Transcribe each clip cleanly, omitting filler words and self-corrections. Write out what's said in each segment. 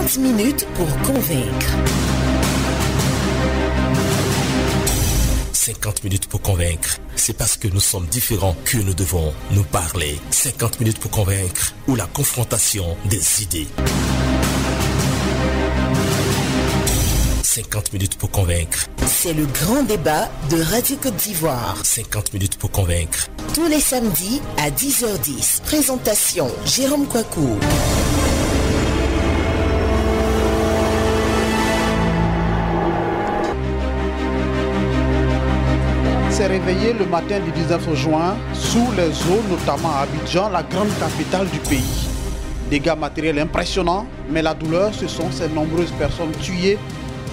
50 minutes pour convaincre. 50 minutes pour convaincre. C'est parce que nous sommes différents que nous devons nous parler. 50 minutes pour convaincre ou la confrontation des idées. 50 minutes pour convaincre. C'est le grand débat de Radio Côte d'Ivoire. 50 minutes pour convaincre. Tous les samedis à 10h10. Présentation Jérôme Kouakou. S'est réveillé le matin du 19 juin sous les eaux, notamment à Abidjan, la grande capitale du pays. Dégâts matériels impressionnants, mais la douleur, ce sont ces nombreuses personnes tuées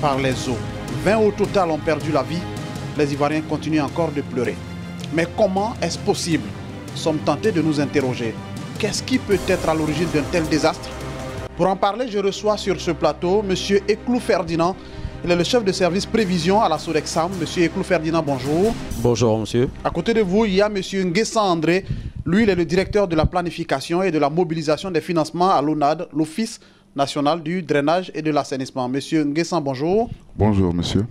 par les eaux. 20 au total ont perdu la vie. Les Ivoiriens continuent encore de pleurer. Mais comment est-ce possible? Nous sommes tentés de nous interroger. Qu'est-ce qui peut être à l'origine d'un tel désastre? Pour en parler, je reçois sur ce plateau M. Eklou Ferdinand. Il est le chef de service prévision à la Sodexam. M. Eklou Ferdinand, bonjour. Bonjour, monsieur. À côté de vous, il y a M. Nguessan André. Lui, il est le directeur de la planification et de la mobilisation des financements à l'ONAD, l'Office national du drainage et de l'assainissement. Monsieur Nguessan, bonjour. Bonjour, monsieur.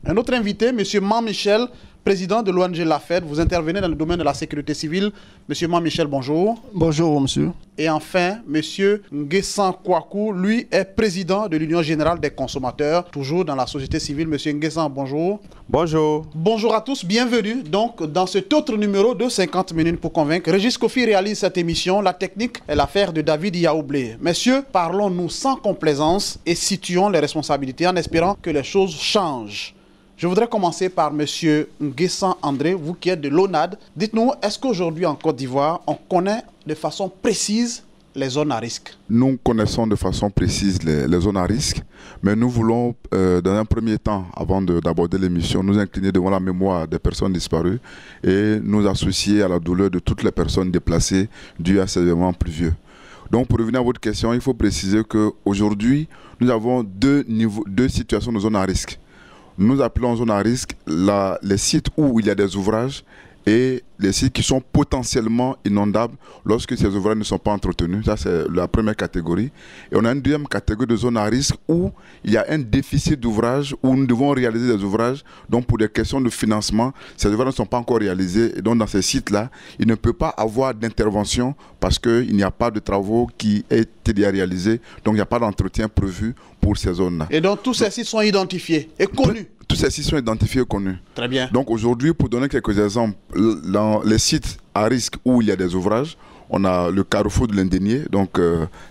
Un autre invité, monsieur Michel, président de l'ONG LAFED. Vous intervenez dans le domaine de la sécurité civile. Monsieur Michel, bonjour. Bonjour, monsieur. Et enfin, monsieur Nguessan Kouakou, lui est président de l'Union générale des consommateurs, toujours dans la société civile. Monsieur Nguessan, bonjour. Bonjour. Bonjour à tous, bienvenue donc dans cet autre numéro de 50 minutes pour convaincre. Régis Kofi réalise cette émission. La technique est l'affaire de David Yaoublé. Messieurs, parlons-nous sans complaisance et situons les responsabilités en espérant que les choses changent. Je voudrais commencer par M. Nguessan André, vous qui êtes de l'ONAD. Dites-nous, est-ce qu'aujourd'hui en Côte d'Ivoire, on connaît de façon précise les zones à risque? Nous connaissons de façon précise les zones à risque, mais nous voulons, dans un premier temps, avant d'aborder l'émission, nous incliner devant la mémoire des personnes disparues et nous associer à la douleur de toutes les personnes déplacées dues à ces événements pluvieux. Donc, pour revenir à votre question, il faut préciser qu'aujourd'hui, nous avons deux situations de zones à risque. Nous appelons zone à risque les sites où il y a des ouvrages et les sites qui sont potentiellement inondables lorsque ces ouvrages ne sont pas entretenus. Ça, c'est la première catégorie. Et on a une deuxième catégorie de zone à risque où il y a un déficit d'ouvrages, où nous devons réaliser des ouvrages. Donc, pour des questions de financement, ces ouvrages ne sont pas encore réalisés. Et donc, dans ces sites-là, il ne peut pas avoir d'intervention parce qu'il n'y a pas de travaux qui aient été réalisés. Donc, il n'y a pas d'entretien prévu pour ces zones-là. Et donc, tous ces sites sont identifiés et connus? Tous ces sites sont identifiés et connus. Très bien. Donc aujourd'hui, pour donner quelques exemples, dans les sites à risque où il y a des ouvrages, on a le carrefour de l'Indénié, donc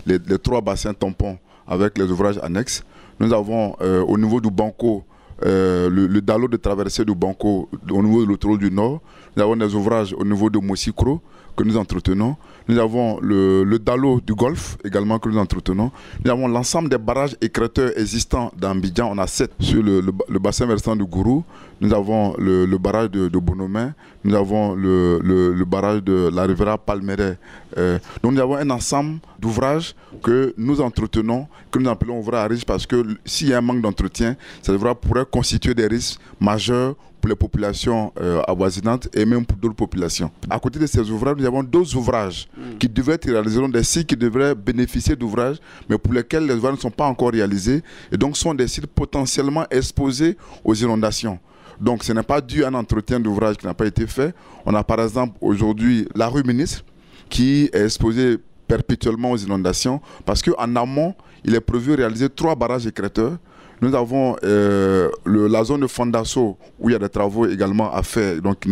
les 3 bassins tampons avec les ouvrages annexes. Nous avons au niveau du Banco, le Dalo de traversée du Banco au niveau de l'autoroute du Nord. Nous avons des ouvrages au niveau de Mossikro que nous entretenons. Nous avons le Dalo du Golfe également que nous entretenons. Nous avons l'ensemble des barrages écréteurs existants dans Abidjan. On a 7 sur le bassin versant du Gourou. Nous avons le barrage de Bonomé. Nous avons le barrage de la Riviera Palmeraie. Donc nous avons un ensemble d'ouvrages que nous entretenons, que nous appelons ouvrages à risque parce que s'il y a un manque d'entretien, ces ouvrages pourraient constituer des risques majeurs pour les populations avoisinantes et même pour d'autres populations. À côté de ces ouvrages, nous avons d'autres ouvrages qui devraient être réalisés, des sites qui devraient bénéficier d'ouvrages, mais pour lesquels les ouvrages ne sont pas encore réalisés et donc sont des sites potentiellement exposés aux inondations. Donc ce n'est pas dû à un entretien d'ouvrage qui n'a pas été fait. On a par exemple aujourd'hui la rue Ministre qui est exposée perpétuellement aux inondations parce qu'en amont, il est prévu de réaliser 3 barrages écréteurs. Nous avons la zone de Fondasso où il y a des travaux également à faire, donc qui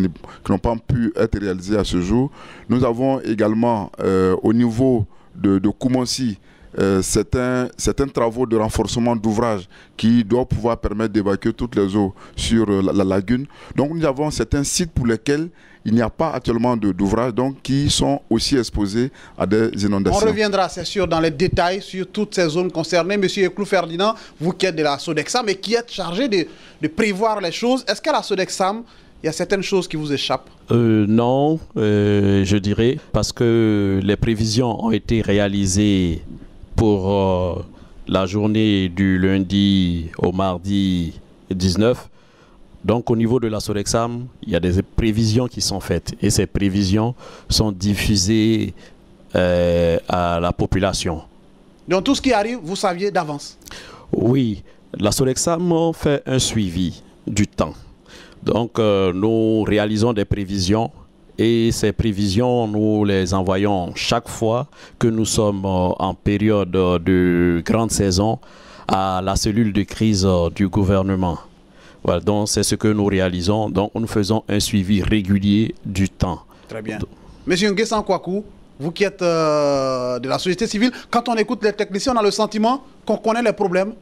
n'ont pas pu être réalisés à ce jour. Nous avons également au niveau de Koumonsi certains travaux de renforcement d'ouvrages qui doivent pouvoir permettre d'évacuer toutes les eaux sur la lagune. Donc nous avons certains sites pour lesquels il n'y a pas actuellement d'ouvrages, donc qui sont aussi exposés à des inondations. On reviendra, c'est sûr, dans les détails sur toutes ces zones concernées. Monsieur Eklou Ferdinand, vous qui êtes de la Sodexam et qui êtes chargé de prévoir les choses, est-ce qu'à la Sodexam, il y a certaines choses qui vous échappent? Non, je dirais, parce que les prévisions ont été réalisées pour la journée du lundi au mardi 19. Donc au niveau de la Sodexam, il y a des prévisions qui sont faites et ces prévisions sont diffusées à la population. Donc tout ce qui arrive, vous saviez d'avance? Oui, la Sodexam fait un suivi du temps. Donc nous réalisons des prévisions et ces prévisions, nous les envoyons chaque fois que nous sommes en période de grande saison à la cellule de crise du gouvernement. Voilà, donc c'est ce que nous réalisons. Donc nous faisons un suivi régulier du temps. Très bien. Monsieur Nguessan Kouakou, vous qui êtes de la société civile, quand on écoute les techniciens, on a le sentiment qu'on connaît les problèmes.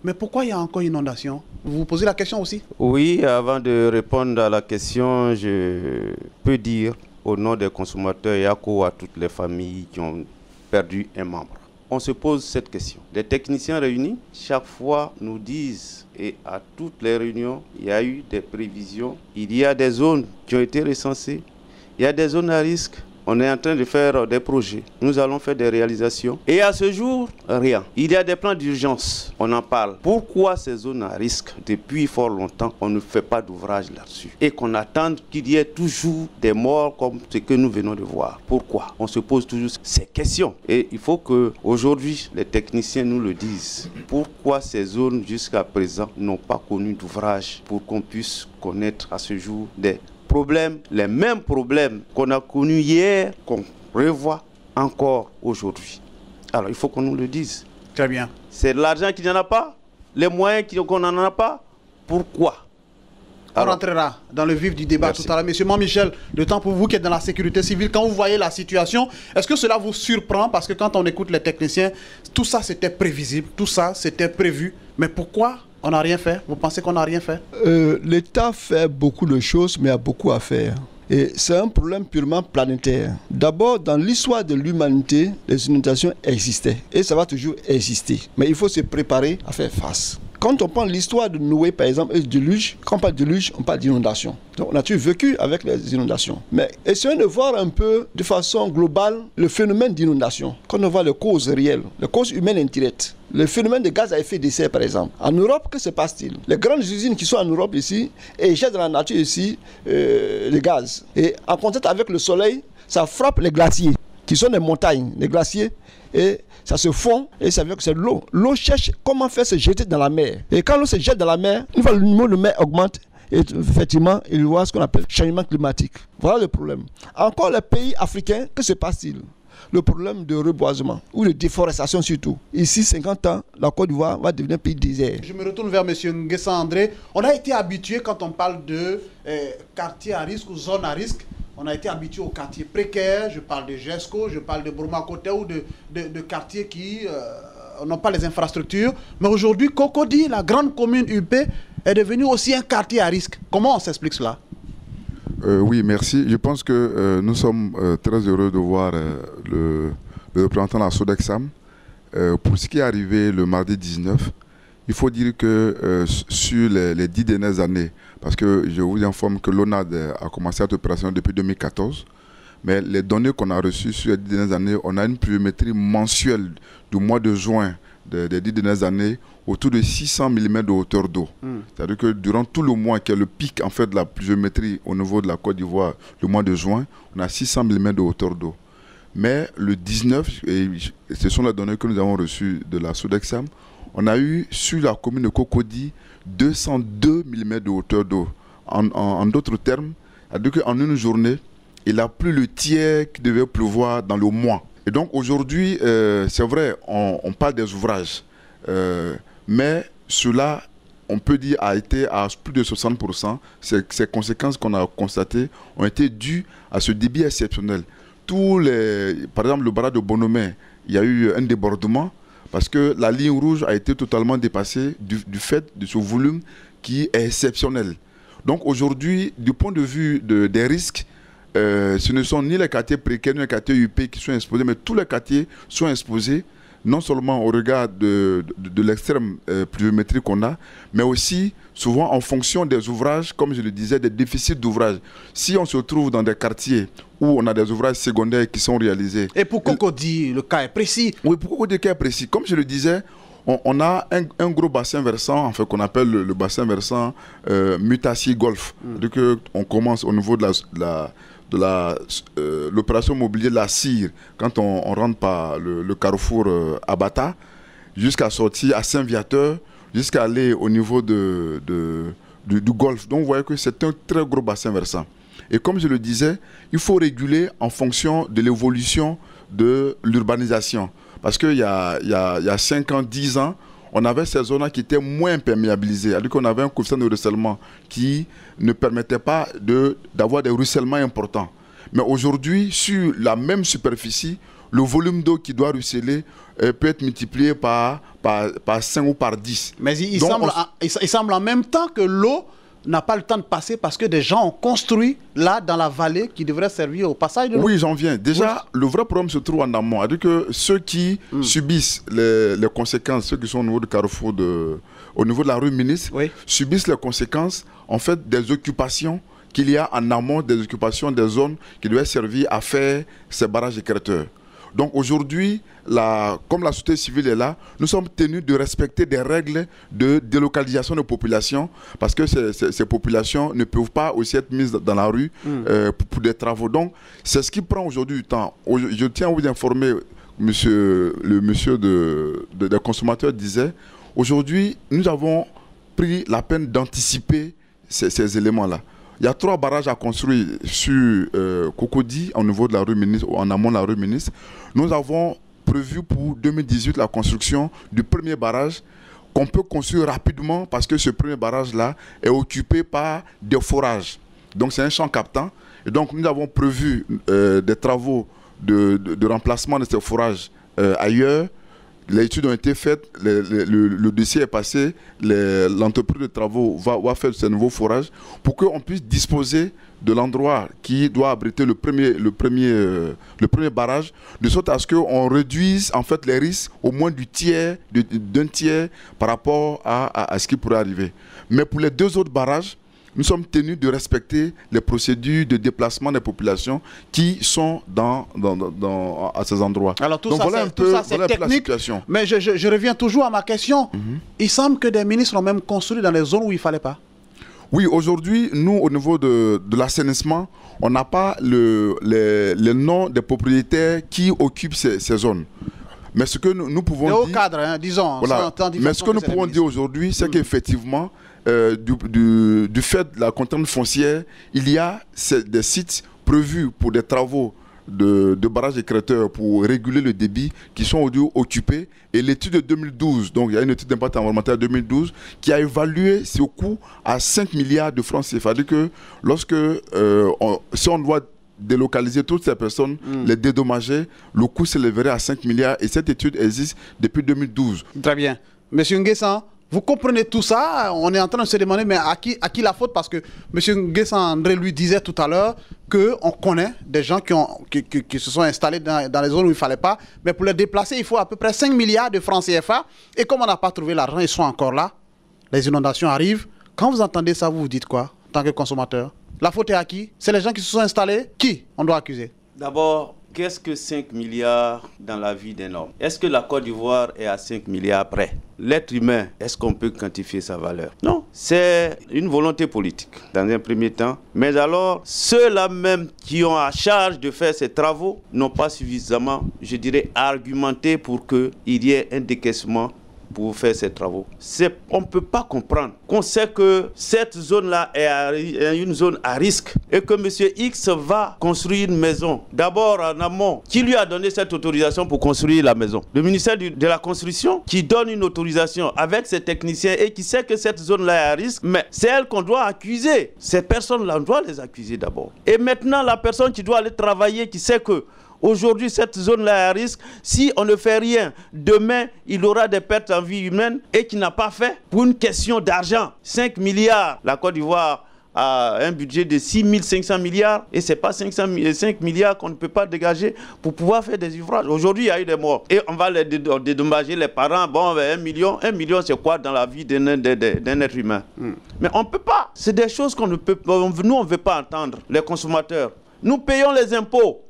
Mais pourquoi il y a encore inondation? Vous vous posez la question aussi? Oui, avant de répondre à la question, je peux dire au nom des consommateurs et à toutes les familles qui ont perdu un membre. On se pose cette question. Les techniciens réunis, chaque fois, nous disent, et à toutes les réunions, il y a eu des prévisions. Il y a des zones qui ont été recensées. Il y a des zones à risque. On est en train de faire des projets. Nous allons faire des réalisations. Et à ce jour, rien. Il y a des plans d'urgence. On en parle. Pourquoi ces zones à risque, depuis fort longtemps, on ne fait pas d'ouvrage là-dessus? Et qu'on attende qu'il y ait toujours des morts comme ce que nous venons de voir. Pourquoi? On se pose toujours ces questions. Et il faut qu'aujourd'hui, les techniciens nous le disent. Pourquoi ces zones, jusqu'à présent, n'ont pas connu d'ouvrage pour qu'on puisse connaître à ce jour des problèmes, les mêmes problèmes qu'on a connus hier, qu'on revoit encore aujourd'hui. Alors il faut qu'on nous le dise. Très bien. C'est l'argent qu'il n'y en a pas, les moyens qu'on n'en a pas. Pourquoi? On rentrera dans le vif du débat. Merci. Tout à l'heure. Monsieur Michel, le temps pour vous qui êtes dans la sécurité civile, quand vous voyez la situation, est-ce que cela vous surprend? Parce que quand on écoute les techniciens, tout ça c'était prévisible, tout ça c'était prévu. Mais pourquoi on n'a rien fait? Vous pensez qu'on n'a rien fait? L'État fait beaucoup de choses, mais il y a beaucoup à faire. Et c'est un problème purement planétaire. D'abord, dans l'histoire de l'humanité, les inondations existaient. Et ça va toujours exister. Mais il faut se préparer à faire face. Quand on prend l'histoire de Noé, par exemple, et du déluge, quand on parle de déluge, on parle d'inondation. Donc on a toujours vécu avec les inondations. Mais essayons de voir un peu, de façon globale, le phénomène d'inondation. Quand on voit les causes réelles, les causes humaines indirectes. Le phénomène de gaz à effet de serre, par exemple. En Europe, que se passe-t-il? Les grandes usines qui sont en Europe ici, et jettent dans la nature ici le gaz. Et en contact avec le soleil, ça frappe les glaciers, qui sont des montagnes, les glaciers, et ça se fond, et ça veut dire que c'est de l'eau. L'eau cherche comment faire se jeter dans la mer. Et quand l'eau se jette dans la mer, une fois le niveau de mer augmente, et effectivement, il y a ce qu'on appelle changement climatique. Voilà le problème. Encore les pays africains, que se passe-t-il? Le problème de reboisement, ou de déforestation surtout. Ici, 50 ans, la Côte d'Ivoire va devenir un pays désert. Je me retourne vers M. Nguessan André. On a été habitué, quand on parle de quartier à risque ou zone à risque, on a été habitué aux quartiers précaires. Je parle de GESCO, je parle de Bruma-Côté ou de quartiers qui n'ont pas les infrastructures. Mais aujourd'hui, Cocody, la grande commune UP, est devenue aussi un quartier à risque. Comment on s'explique cela? Oui, merci. Je pense que nous sommes très heureux de voir le représentant de la Sodexam. Pour ce qui est arrivé le mardi 19, il faut dire que sur les 10 dernières années, parce que je vous informe que l'ONAD a commencé cette opération depuis 2014, mais les données qu'on a reçues sur les 10 dernières années, on a une pluviométrie mensuelle du mois de juin des 10 dernières années autour de 600 mm de hauteur d'eau. C'est-à-dire que durant tout le mois, qui est le pic en fait de la pluviométrie au niveau de la Côte d'Ivoire, le mois de juin, on a 600 mm de hauteur d'eau. Mais le 19, et ce sont les données que nous avons reçues de la Sodexam, on a eu sur la commune de Cocody 202 mm de hauteur d'eau. En d'autres termes, c'est-à-dire qu'en une journée, il a plu le tiers qui devait pleuvoir dans le mois. Et donc aujourd'hui, c'est vrai, on parle des ouvrages, mais cela, on peut dire, a été à plus de 60%. Ces conséquences qu'on a constatées ont été dues à ce débit exceptionnel. Par exemple, le barrage de Bonomé, il y a eu un débordement parce que la ligne rouge a été totalement dépassée du fait de ce volume qui est exceptionnel. Donc aujourd'hui, du point de vue des risques, ce ne sont ni les quartiers précaires, ni les quartiers UP qui sont exposés, mais tous les quartiers sont exposés, non seulement au regard de l'extrême pluviométrie qu'on a, mais aussi souvent en fonction des ouvrages, comme je le disais, des déficits d'ouvrages. Si on se trouve dans des quartiers où on a des ouvrages secondaires qui sont réalisés... Et pour Cocody, le cas est précis. Oui, pour Cocody, le cas est précis. Comme je le disais, on a un gros bassin versant, en fait, qu'on appelle le bassin versant Mutassi-Golfe. Donc, on commence au niveau de l'opération mobilier de la CIR, quand on rentre par le carrefour Abata, jusqu'à sortir à Saint-Viateur, jusqu'à aller au niveau du Golfe. Donc vous voyez que c'est un très gros bassin versant. Et comme je le disais, il faut réguler en fonction de l'évolution de l'urbanisation. Parce qu'il y a 5 ans, 10 ans, on avait ces zones-là qui étaient moins imperméabilisées. C'est-à-dire qu'on avait un coefficient de ruissellement qui ne permettait pas d'avoir des ruissellements importants. Mais aujourd'hui, sur la même superficie, le volume d'eau qui doit ruisseler peut être multiplié par 5 ou par 10. Mais il semble en même temps que l'eau n'a pas le temps de passer parce que des gens ont construit là dans la vallée qui devrait servir au passage de l'eau. Oui, j'en viens. Déjà, le vrai problème se trouve en amont. C'est-à-dire que ceux qui subissent les conséquences, ceux qui sont au niveau du carrefour, au niveau de la rue Ministre, subissent les conséquences en fait des occupations qu'il y a en amont, des occupations des zones qui devaient servir à faire ces barrages écrêteurs. Donc aujourd'hui, comme la société civile est là, nous sommes tenus de respecter des règles de délocalisation de populations parce que ces populations ne peuvent pas aussi être mises dans la rue pour des travaux. Donc c'est ce qui prend aujourd'hui du temps. Je tiens à vous informer, le monsieur des consommateurs disait, aujourd'hui nous avons pris la peine d'anticiper ces éléments-là. Il y a 3 barrages à construire sur Cocody, au niveau de la rue Ministre, en amont de la rue Ministre. Nous avons prévu pour 2018 la construction du premier barrage qu'on peut construire rapidement parce que ce premier barrage-là est occupé par des forages. Donc c'est un champ captant. Et donc nous avons prévu des travaux de remplacement de ces forages ailleurs. Les études ont été faites, le dossier est passé, l'entreprise de travaux va faire ce nouveau forage pour qu'on puisse disposer de l'endroit qui doit abriter le premier barrage, de sorte à ce qu'on réduise en fait les risques au moins d'un tiers par rapport à ce qui pourrait arriver. Mais pour les 2 autres barrages, nous sommes tenus de respecter les procédures de déplacement des populations qui sont à ces endroits. Alors tout ça, c'est technique, mais je reviens toujours à ma question. Il semble que des ministres ont même construit dans les zones où il ne fallait pas. Oui, aujourd'hui, nous, au niveau de l'assainissement, on n'a pas les noms des propriétaires qui occupent ces zones. Mais ce que nous pouvons dire... au cadre, disons. Voilà. Mais ce que nous pouvons dire aujourd'hui, c'est qu'effectivement, du fait de la contrainte foncière, il y a des sites prévus pour des travaux de barrages écrêteurs pour réguler le débit qui sont aujourd'hui occupés. Et l'étude de 2012, donc il y a une étude d'impact environnemental de 2012 qui a évalué ce coût à 5 milliards de francs CFA. C'est-à-dire que si on doit délocaliser toutes ces personnes, les dédommager, le coût s'élèverait à 5 milliards et cette étude existe depuis 2012. Très bien. Monsieur Nguessan, vous comprenez tout ça? On est en train de se demander mais à qui la faute? Parce que M. Nguessan André lui disait tout à l'heure qu'on connaît des gens qui se sont installés dans les zones où il ne fallait pas. Mais pour les déplacer, il faut à peu près 5 milliards de francs CFA. Et comme on n'a pas trouvé l'argent, ils sont encore là. Les inondations arrivent. Quand vous entendez ça, vous vous dites quoi en tant que consommateur? La faute est à qui? C'est les gens qui se sont installés? Qui on doit accuser? D'abord, qu'est-ce que 5 milliards dans la vie d'un homme? Est-ce que la Côte d'Ivoire est à 5 milliards près? L'être humain, est-ce qu'on peut quantifier sa valeur? Non, c'est une volonté politique dans un premier temps. Mais alors, ceux-là même qui ont à charge de faire ces travaux n'ont pas suffisamment, je dirais, argumenté pour qu'il y ait un décaissement pour faire ces travaux. On ne peut pas comprendre qu'on sait que cette zone-là est une zone à risque et que M. X va construire une maison. D'abord en amont, qui lui a donné cette autorisation pour construire la maison? Le ministère de la Construction qui donne une autorisation avec ses techniciens et qui sait que cette zone-là est à risque, mais c'est elle qu'on doit accuser. Ces personnes-là, on doit les accuser d'abord. Et maintenant, la personne qui doit aller travailler, qui sait que aujourd'hui, cette zone-là est à risque. Si on ne fait rien, demain, il aura des pertes en vie humaine et qui n'a pas fait pour une question d'argent. 5 milliards. La Côte d'Ivoire a un budget de 6 500 milliards et ce n'est pas 5 milliards qu'on ne peut pas dégager pour pouvoir faire des ouvrages. Aujourd'hui, il y a eu des morts et on va les dédommager les parents. Bon, 1 million, c'est quoi dans la vie d'un être humain? Mais on ne peut pas. C'est des choses qu'on ne peut pas. Nous, on ne veut pas entendre, les consommateurs. Nous payons les impôts.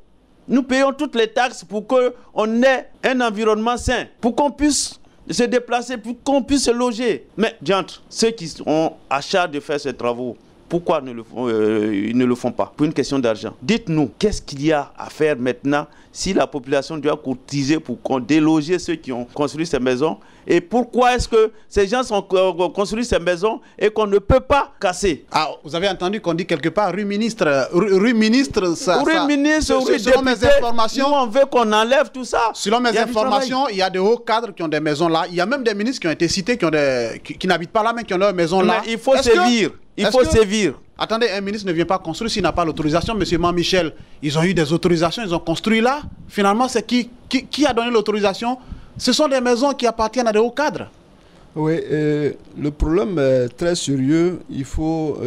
Nous payons toutes les taxes pour qu'on ait un environnement sain, pour qu'on puisse se déplacer, pour qu'on puisse se loger. Mais, diantre, ceux qui ont à charge de faire ces travaux, Pourquoi ils ne le font pas? Pour une question d'argent. Dites-nous, qu'est-ce qu'il y a à faire maintenant si la population doit cotiser pour déloger ceux qui ont construit ces maisons? Et pourquoi est-ce que ces gens ont construit ces maisons et qu'on ne peut pas casser? Ah, vous avez entendu qu'on dit quelque part rue ministre, ça. Rue ministre, rue selon mes député, informations, nous on veut qu'on enlève tout ça. Selon mes informations, il y a des hauts cadres qui ont des maisons là. Il y a même des ministres qui ont été cités qui n'habitent pas là mais qui ont leur maison là. Mais il faut sévir. Il faut sévir. Attendez, un ministre ne vient pas construire s'il n'a pas l'autorisation. Monsieur Michel, ils ont eu des autorisations, ils ont construit là. Finalement, c'est qui a donné l'autorisation? Ce sont des maisons qui appartiennent à des hauts cadres. Oui, le problème est très sérieux. Il faut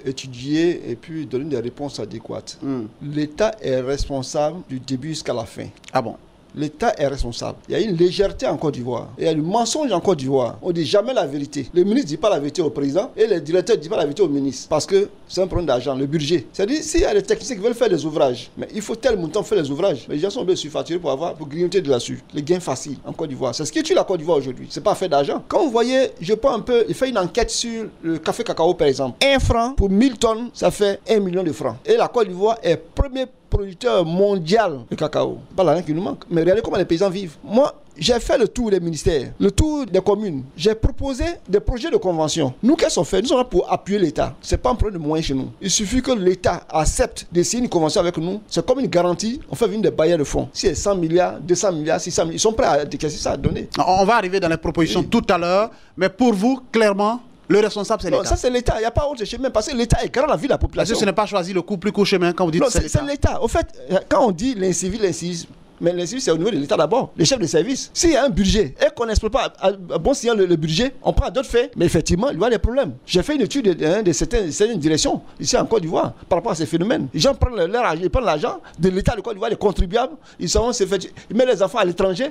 étudier et puis donner des réponses adéquates. L'État est responsable du début jusqu'à la fin. Ah bon? L'État est responsable. Il y a une légèreté en Côte d'Ivoire. Il y a du mensonge en Côte d'Ivoire. On ne dit jamais la vérité. Le ministre ne dit pas la vérité au président et le directeur ne dit pas la vérité au ministre. Parce que c'est un problème d'argent, le budget. C'est-à-dire, s'il y a des techniciens qui veulent faire des ouvrages, mais il faut tel montant faire les ouvrages. Mais les gens sont bien surfacturés pour grignoter de là-dessus. Les gains faciles en Côte d'Ivoire. C'est ce qui tue la Côte d'Ivoire aujourd'hui. C'est pas fait d'argent. Quand vous voyez, je prends un peu, il fait une enquête sur le café cacao par exemple. 1 franc pour 1000 tonnes, ça fait 1 million de francs. Et la Côte d'Ivoire est premier producteur mondial de cacao. Pas l'argent qui nous manque. Mais regardez comment les paysans vivent. Moi, j'ai fait le tour des ministères, le tour des communes. J'ai proposé des projets de convention. Nous, qu'est-ce qu'on fait? Nous sommes là pour appuyer l'État. Ce n'est pas un problème de moyens chez nous. Il suffit que l'État accepte de signer une convention avec nous. C'est comme une garantie. On fait venir des bailleurs de fonds. Si c'est 100 milliards, 200 milliards, 600 milliards, ils sont prêts à décaisser ça, à donner. On va arriver dans les propositions tout à l'heure. Mais pour vous, clairement, le responsable, c'est l'État. Ça, c'est l'État. Il n'y a pas autre chemin parce que l'État est grand dans la vie de la population. Parce que ce n'est pas choisi le plus court chemin quand vous dites non, c'est l'État. Au fait, quand on dit l'incivisme, mais l'incivisme, c'est au niveau de l'État d'abord, les chefs de service. S'il y a un budget et qu'on n'exploite pas à bon signal le budget, on prend d'autres faits. Mais effectivement, il y a des problèmes. J'ai fait une étude de certaines directions ici en Côte d'Ivoire par rapport à ces phénomènes. Les gens prennent leur argent, ils prennent l'argent de l'État de Côte d'Ivoire, les contribuables, ils mettent les enfants à l'étranger.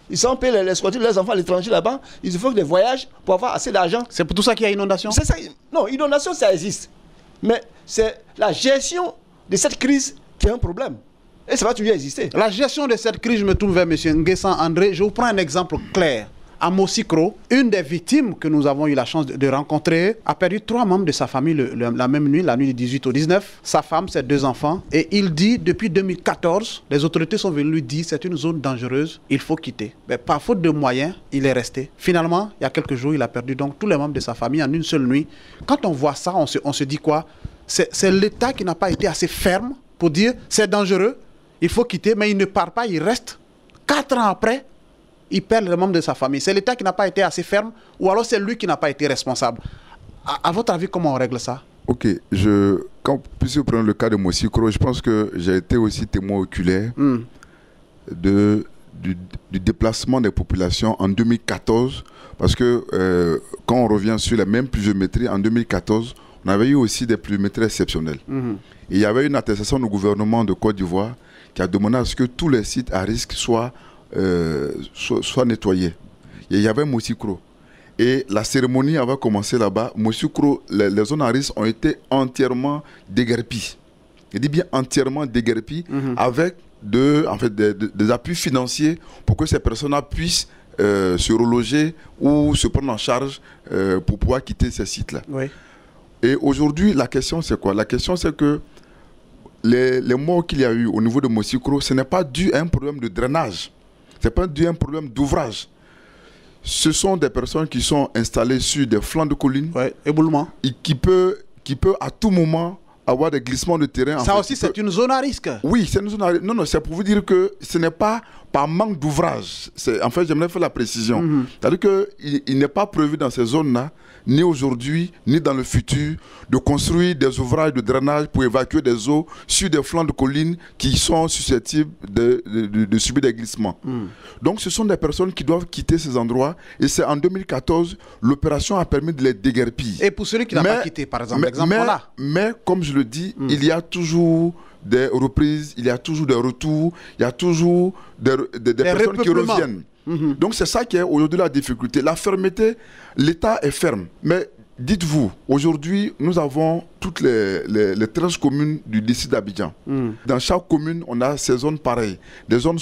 Ils sont payés les squatteurs, les enfants à l'étranger là-bas. Ils font des voyages pour avoir assez d'argent. C'est pour tout ça qu'il y a inondation? C'est ça. Non, inondation, ça existe. Mais c'est la gestion de cette crise qui est un problème. Et ça va toujours exister. La gestion de cette crise, je me tourne vers M. Nguessan André. Je vous prends un exemple clair. À Mosikro, une des victimes que nous avons eu la chance de rencontrer a perdu 3 membres de sa famille la même nuit, la nuit du 18 au 19. Sa femme, ses 2 enfants. Et il dit, depuis 2014, les autorités sont venues lui dire c'est une zone dangereuse, il faut quitter. Mais par faute de moyens, il est resté. Finalement, il y a quelques jours, il a perdu donc tous les membres de sa famille en une seule nuit. Quand on voit ça, on se dit quoi? C'est l'État qui n'a pas été assez ferme pour dire c'est dangereux, il faut quitter, mais il ne part pas, il reste. 4 ans après, il perd les membres de sa famille. C'est l'État qui n'a pas été assez ferme ou alors c'est lui qui n'a pas été responsable. À votre avis, comment on règle ça? Ok, puisque vous prenez le cas de Mosikro, je pense que j'ai été aussi témoin oculaire du déplacement des populations en 2014, parce que quand on revient sur la même pluviométrie, en 2014, on avait eu aussi des pluviométries exceptionnelles. Et il y avait une attestation du gouvernement de Côte d'Ivoire qui a demandé à ce que tous les sites à risque soient nettoyés. Et il y avait Mosikro. Et la cérémonie avait commencé là-bas. Mosikro, les zones à risque ont été entièrement déguerpies. Je dis bien entièrement déguerpies avec des appuis financiers pour que ces personnes-là puissent se reloger ou se prendre en charge pour pouvoir quitter ces sites-là. Oui. Et aujourd'hui, la question c'est quoi? La question c'est que les morts qu'il y a eu au niveau de Mosikro, ce n'est pas dû à un problème de drainage. Ce n'est pas dû à un problème d'ouvrage. Ce sont des personnes qui sont installées sur des flancs de collines. Ouais, éboulement. Et qui peut à tout moment avoir des glissements de terrain. Ça aussi, c'est une zone à risque. Oui, c'est une zone à risque. Non, c'est pour vous dire que ce n'est pas par manque d'ouvrage. En fait, j'aimerais faire la précision. C'est-à-dire qu'il n'est pas prévu dans ces zones-là, ni aujourd'hui, ni dans le futur, de construire des ouvrages de drainage pour évacuer des eaux sur des flancs de collines qui sont susceptibles de subir des glissements. Donc, ce sont des personnes qui doivent quitter ces endroits. Et c'est en 2014, l'opération a permis de les déguerpir. Et pour celui qui n'a pas quitté, par exemple, mais comme je le dis, il y a toujours des reprises, il y a toujours des retours, il y a toujours des personnes qui reviennent. Donc c'est ça qui est aujourd'hui la difficulté. La fermeté, l'État est ferme. Mais dites-vous, aujourd'hui, nous avons toutes les 13 communes du district d'Abidjan. Dans chaque commune, on a ces zones pareilles. Les zones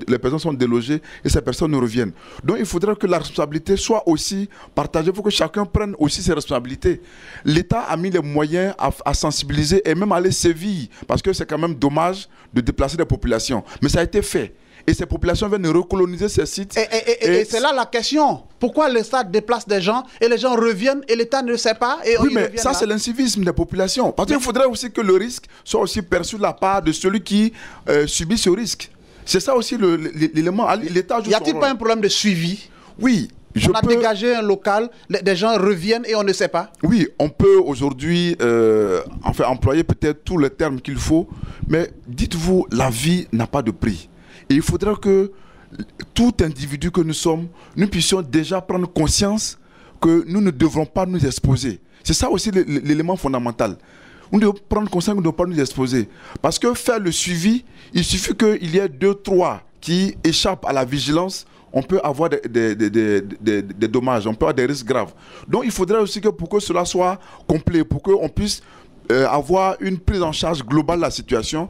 les personnes sont délogées et ces personnes reviennent. Donc, il faudrait que la responsabilité soit aussi partagée. Il faut que chacun prenne aussi ses responsabilités. L'État a mis les moyens à sensibiliser et même à les sévir, parce que c'est quand même dommage de déplacer les populations. Mais ça a été fait. Et ces populations viennent recoloniser ces sites. Et c'est là la question. Pourquoi l'État déplace des gens et les gens reviennent et l'État ne sait pas et oui, mais ça, c'est l'incivisme des populations. Parce qu'il faudrait aussi que le risque soit aussi perçu de la part de celui qui subit ce risque. C'est ça aussi l'élément. L'État joue son rôle. Y a-t-il pas un problème de suivi? Oui. On a dégagé un local, des gens reviennent et on ne sait pas. Oui, on peut aujourd'hui employer peut-être tous les termes qu'il faut, mais dites-vous, la vie n'a pas de prix. Et il faudra que tout individu que nous sommes, nous puissions déjà prendre conscience que nous ne devrons pas nous exposer. C'est ça aussi l'élément fondamental. Nous devons prendre conscience que nous ne devons pas nous exposer. Parce que faire le suivi, il suffit qu'il y ait 2, 3 qui échappent à la vigilance, on peut avoir des dommages, on peut avoir des risques graves. Donc il faudrait aussi que pour que cela soit complet, pour qu'on puisse avoir une prise en charge globale de la situation,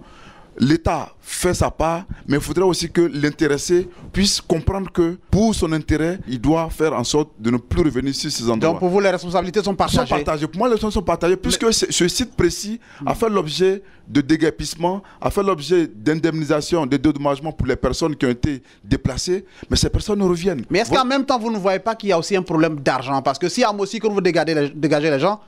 l'État fait sa part, mais il faudrait aussi que l'intéressé puisse comprendre que pour son intérêt, il doit faire en sorte de ne plus revenir sur ces endroits. Donc pour vous, les responsabilités sont partagées? Sont partagées. Pour moi, les responsabilités sont partagées, puisque ce site précis a fait l'objet de déguerpissement, a fait l'objet d'indemnisation, de dédommagement pour les personnes qui ont été déplacées, mais ces personnes reviennent. Mais est-ce qu'en même temps, vous ne voyez pas qu'il y a aussi un problème d'argent? Parce que si à Mossi, quand vous dégagez les gens,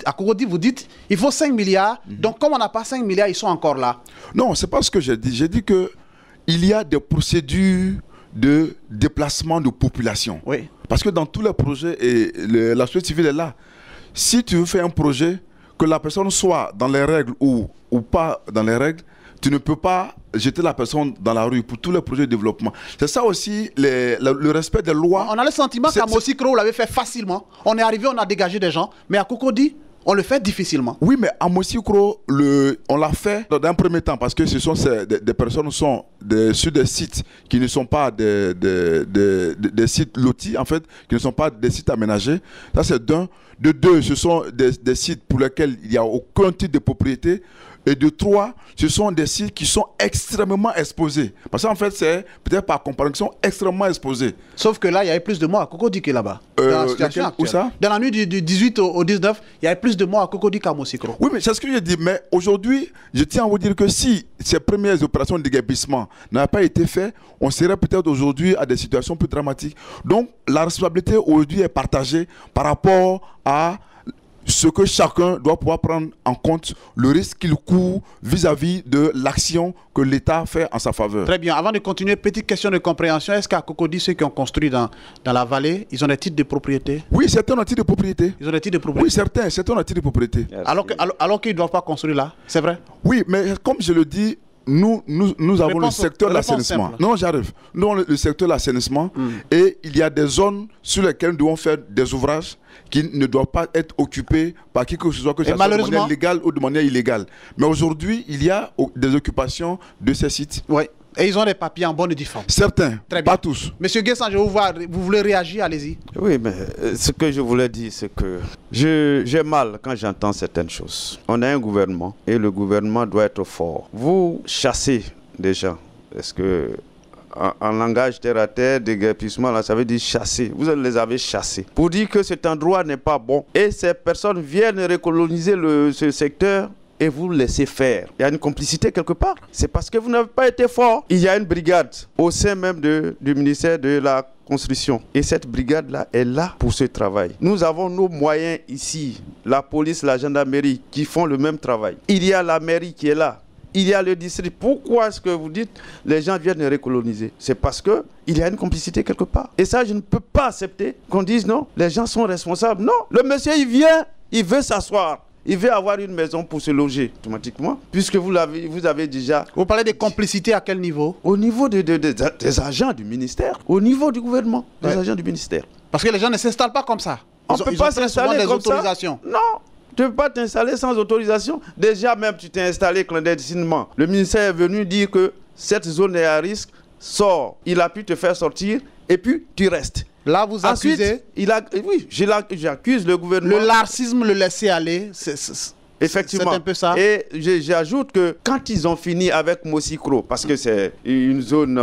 à Cocody, vous dites il faut 5 milliards, donc comme on n'a pas 5 milliards, ils sont encore là. Non, c'est pas ce que j'ai dit. J'ai dit qu'il y a des procédures de déplacement de population. Oui. Parce que dans tous les projets, et la société civile est là. Si tu veux faire un projet, que la personne soit dans les règles ou pas dans les règles, tu ne peux pas jeter la personne dans la rue pour tous les projets de développement. C'est ça aussi, le respect des lois. On a le sentiment qu'à Mossi Kro, on l'avait fait facilement. On est arrivé, on a dégagé des gens, mais à Cocody, on le fait difficilement. Oui, mais à Mossi Kro, on l'a fait dans un premier temps parce que ce sont des personnes sont sur des sites qui ne sont pas des sites lotis, en fait, qui ne sont pas des sites aménagés. Ça, c'est d'un. De 2, ce sont des sites pour lesquels il n'y a aucun titre de propriété. Et de 3, ce sont des sites qui sont extrêmement exposés. Parce qu'en fait, c'est peut-être par comparaison extrêmement exposés. Sauf que là, il y avait plus de morts à Cocody que là-bas. Dans la situation actuelle. Où ça? Dans la nuit du 18 au 19, il y avait plus de morts à Cocody qu'à Mossi Kro. Oui, mais c'est ce que je dis. Mais aujourd'hui, je tiens à vous dire que si ces premières opérations de déguerpissement n'avaient pas été faites, on serait peut-être aujourd'hui à des situations plus dramatiques. Donc, la responsabilité aujourd'hui est partagée par rapport à ce que chacun doit pouvoir prendre en compte, le risque qu'il court vis-à-vis de l'action que l'État fait en sa faveur. Très bien. Avant de continuer, petite question de compréhension. Est-ce qu'à Cocody, ceux qui ont construit dans la vallée, ils ont des titres de propriété? Oui, certains ont des titres de propriété. Ils ont des titres de propriété? Oui, certains ont des titres de propriété. Alors qu'ils ne doivent pas construire là, c'est vrai? Oui, mais comme je le dis, nous avons le secteur de l'assainissement. Non, j'arrive. Nous avons le secteur de l'assainissement et il y a des zones sur lesquelles nous devons faire des ouvrages qui ne doivent pas être occupés par qui que ce soit, que ce soit de manière légale ou de manière illégale. Mais aujourd'hui, il y a des occupations de ces sites. Oui. Et ils ont des papiers en bonne et due forme. Certains, pas tous. Monsieur Guessan, je vous vois, vous voulez réagir, allez-y. Oui, mais ce que je voulais dire, c'est que j'ai mal quand j'entends certaines choses. On a un gouvernement et le gouvernement doit être fort. Vous chassez des gens. Est-ce que, en langage terre à terre, déguerpissement, là, ça veut dire chasser. Vous les avez chassés. Pour dire que cet endroit n'est pas bon. Et ces personnes viennent recoloniser ce secteur. Et vous laissez faire. Il y a une complicité quelque part. C'est parce que vous n'avez pas été fort. Il y a une brigade au sein même du ministère de la Construction. Et cette brigade-là est là pour ce travail. Nous avons nos moyens ici. La police, la gendarmerie qui font le même travail. Il y a la mairie qui est là. Il y a le district. Pourquoi est-ce que vous dites les gens viennent recoloniser? C'est parce qu'il y a une complicité quelque part. Et ça, je ne peux pas accepter qu'on dise non, les gens sont responsables. Non, le monsieur, il vient, il veut s'asseoir. Il veut avoir une maison pour se loger automatiquement, puisque vous avez déjà... Vous parlez de complicité à quel niveau? Au niveau des agents du ministère, au niveau du gouvernement, des agents du ministère. Parce que les gens ne s'installent pas comme ça. On ne peut pas s'installer comme ça. Non, tu ne peux pas t'installer sans autorisation. Déjà même, tu t'es installé clandestinement. Le ministère est venu dire que cette zone est à risque, sors. Il a pu te faire sortir et puis tu restes. Là, vous accusez. Oui, j'accuse le gouvernement. Le laxisme, le laisser aller, effectivement. C'est un peu ça. Et j'ajoute que quand ils ont fini avec Mosikro, parce que c'est une zone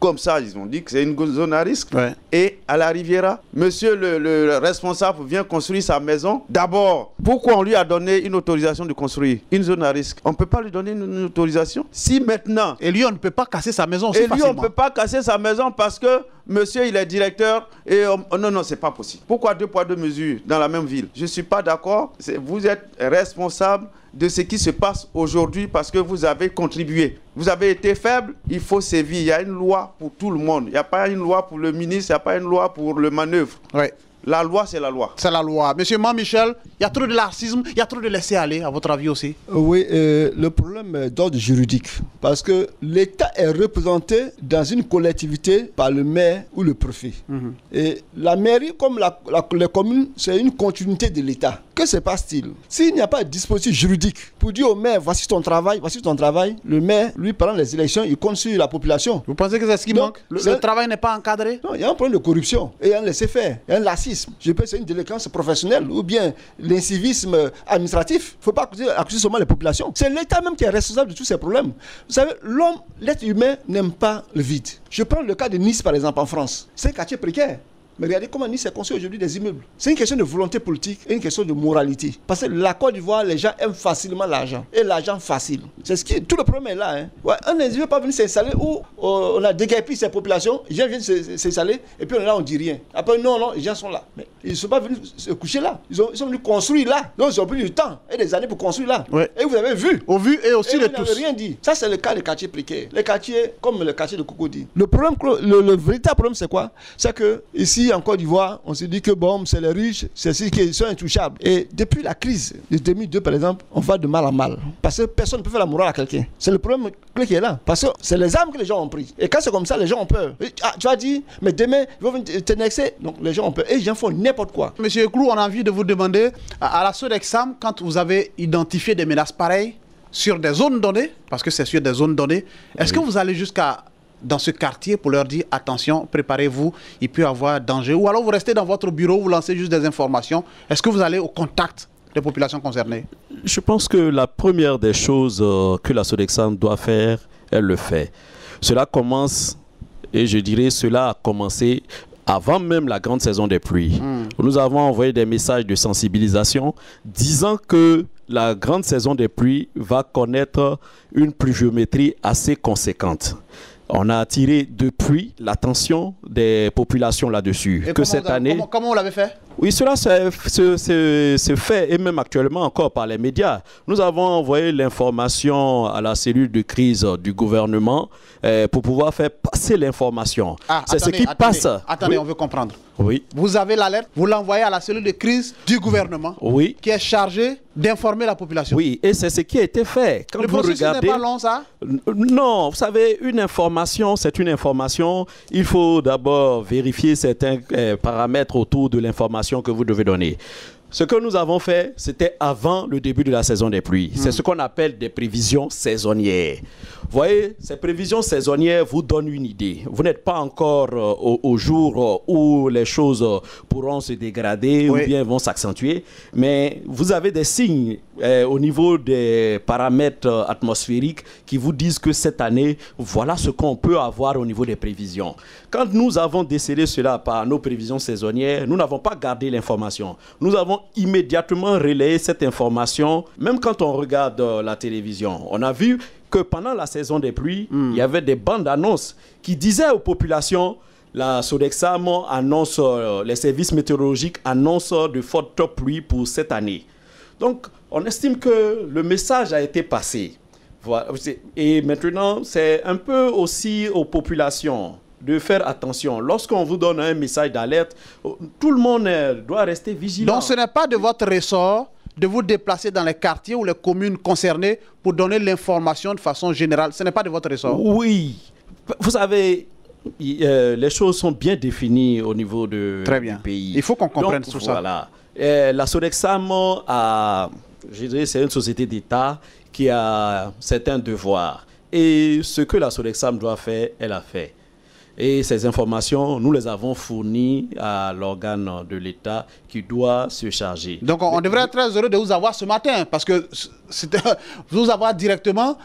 comme ça, ils ont dit que c'est une zone à risque. Ouais. Et à la Riviera, monsieur le responsable vient construire sa maison. D'abord, pourquoi on lui a donné une autorisation de construire une zone à risque? On ne peut pas lui donner une autorisation. Si maintenant... Et lui, on ne peut pas casser sa maison aussi facilement. Et lui, on ne peut pas casser sa maison parce que monsieur, il est directeur. Et non, c'est pas possible. Pourquoi 2 poids 2 mesures dans la même ville? Je ne suis pas d'accord. Vous êtes responsable de ce qui se passe aujourd'hui parce que vous avez contribué. Vous avez été faible, il faut sévir. Il y a une loi pour tout le monde. Il n'y a pas une loi pour le ministre, il n'y a pas une loi pour le manœuvre. Ouais. La loi, c'est la loi. C'est la loi. Monsieur Michel, il y a trop de laxisme, il y a trop de laisser-aller, à votre avis aussi? Oui, le problème est d'ordre juridique. Parce que l'État est représenté dans une collectivité par le maire ou le préfet. Et la mairie, comme les communes, c'est une continuité de l'État. Que se passe-t-il? S'il n'y a pas de dispositif juridique pour dire au maire, voici ton travail, le maire, lui, pendant les élections, il compte sur la population. Vous pensez que c'est ce qui manque? Le travail n'est pas encadré? Non, il y a un problème de corruption et un laisser-faire, un laxisme. Je pense que c'est une délinquance professionnelle ou bien l'incivisme administratif. Il ne faut pas accuser seulement les populations. C'est l'État même qui est responsable de tous ces problèmes. Vous savez, l'être humain n'aime pas le vide. Je prends le cas de Nice, par exemple, en France. C'est un quartier précaire. Mais regardez comment Nice est construit aujourd'hui des immeubles. C'est une question de volonté politique et une question de moralité. Parce que la Côte d'Ivoire, les gens aiment facilement l'argent. Et l'argent facile. C'est ce qui... Tout le problème est là. Hein. Ouais, un ne veut pas venir s'installer où on a déguerpi ces populations. Les gens viennent s'installer et puis on est là, on ne dit rien. Après, non, les gens sont là. Mais ils ne sont pas venus se coucher là. Ils sont venus construire là. Donc ils ont pris du temps et des années pour construire là. Ouais. Et vous avez vu. Au vu et aussi et de tous. Vous tous. n'avez rien dit. Ça, c'est le cas des quartiers précaires. Les quartiers, comme le quartier de Cocody. Le problème, le véritable problème, c'est quoi? C'est que ici, en Côte d'Ivoire, on se dit que bon, c'est les riches, c'est ceux qui sont intouchables. Et depuis la crise de 2002, par exemple, on va de mal en mal. Parce que personne ne peut faire la morale à quelqu'un. C'est le problème clé qui est là. Parce que c'est les armes que les gens ont pris. Et quand c'est comme ça, les gens ont peur. Tu as dit, mais demain, ils vont venir t'annexer. Donc les gens ont peur. Et les gens font n'importe quoi. Monsieur Clou, on a envie de vous demander, à la Sodexam, quand vous avez identifié des menaces pareilles sur des zones données, parce que c'est sur des zones données, est-ce que vous allez jusqu'à dans ce quartier pour leur dire attention, préparez-vous, il peut y avoir danger, ou alors vous restez dans votre bureau, vous lancez juste des informations? Est-ce que vous allez au contact des populations concernées? Je pense que la première des choses que la Sodexam doit faire, elle le fait. Cela commence, et je dirais cela a commencé avant même la grande saison des pluies. Nous avons envoyé des messages de sensibilisation disant que la grande saison des pluies va connaître une pluviométrie assez conséquente. On a attiré depuis l'attention des populations là-dessus. Et que cette année... Comment vous l'avez fait? Oui, cela se fait, et même actuellement encore par les médias. Nous avons envoyé l'information à la cellule de crise du gouvernement pour pouvoir faire passer l'information. C'est ce qui passe. Attendez, on veut comprendre. Oui. Vous avez l'alerte, vous l'envoyez à la cellule de crise du gouvernement, oui, qui est chargée d'informer la population. Oui, et c'est ce qui a été fait. Quand le processus n'est pas long, ça? Non, vous savez, une information, c'est une information. Il faut d'abord vérifier certains paramètres autour de l'information que vous devez donner. Ce que nous avons fait, c'était avant le début de la saison des pluies. C'est ce qu'on appelle des prévisions saisonnières. Vous voyez, ces prévisions saisonnières vous donnent une idée. Vous n'êtes pas encore au jour où les choses pourront se dégrader, oui, ou bien vont s'accentuer, mais vous avez des signes au niveau des paramètres atmosphériques qui vous disent que cette année, voilà ce qu'on peut avoir au niveau des prévisions. Quand nous avons décelé cela par nos prévisions saisonnières, nous n'avons pas gardé l'information. Nous avons immédiatement relayé cette information, même quand on regarde la télévision. On a vu que pendant la saison des pluies, il y avait des bandes annonces qui disaient aux populations, la Sodexam annonce, les services météorologiques annoncent de fortes pluies pour cette année. Donc, on estime que le message a été passé. Voilà. Et maintenant, c'est un peu aussi aux populations de faire attention. Lorsqu'on vous donne un message d'alerte, tout le monde doit rester vigilant. Donc, ce n'est pas de votre ressort de vous déplacer dans les quartiers ou les communes concernées pour donner l'information de façon générale. Ce n'est pas de votre ressort. Oui. Vous savez, les choses sont bien définies au niveau du pays. Il faut qu'on comprenne tout ça. Voilà. La Sodexam je dirais, c'est une société d'État qui a certains devoirs. Et ce que la Sodexam doit faire, elle a fait. Et ces informations, nous les avons fournies à l'organe de l'État qui doit se charger. Donc on devrait être très heureux de vous avoir ce matin, parce que vous avoir directement...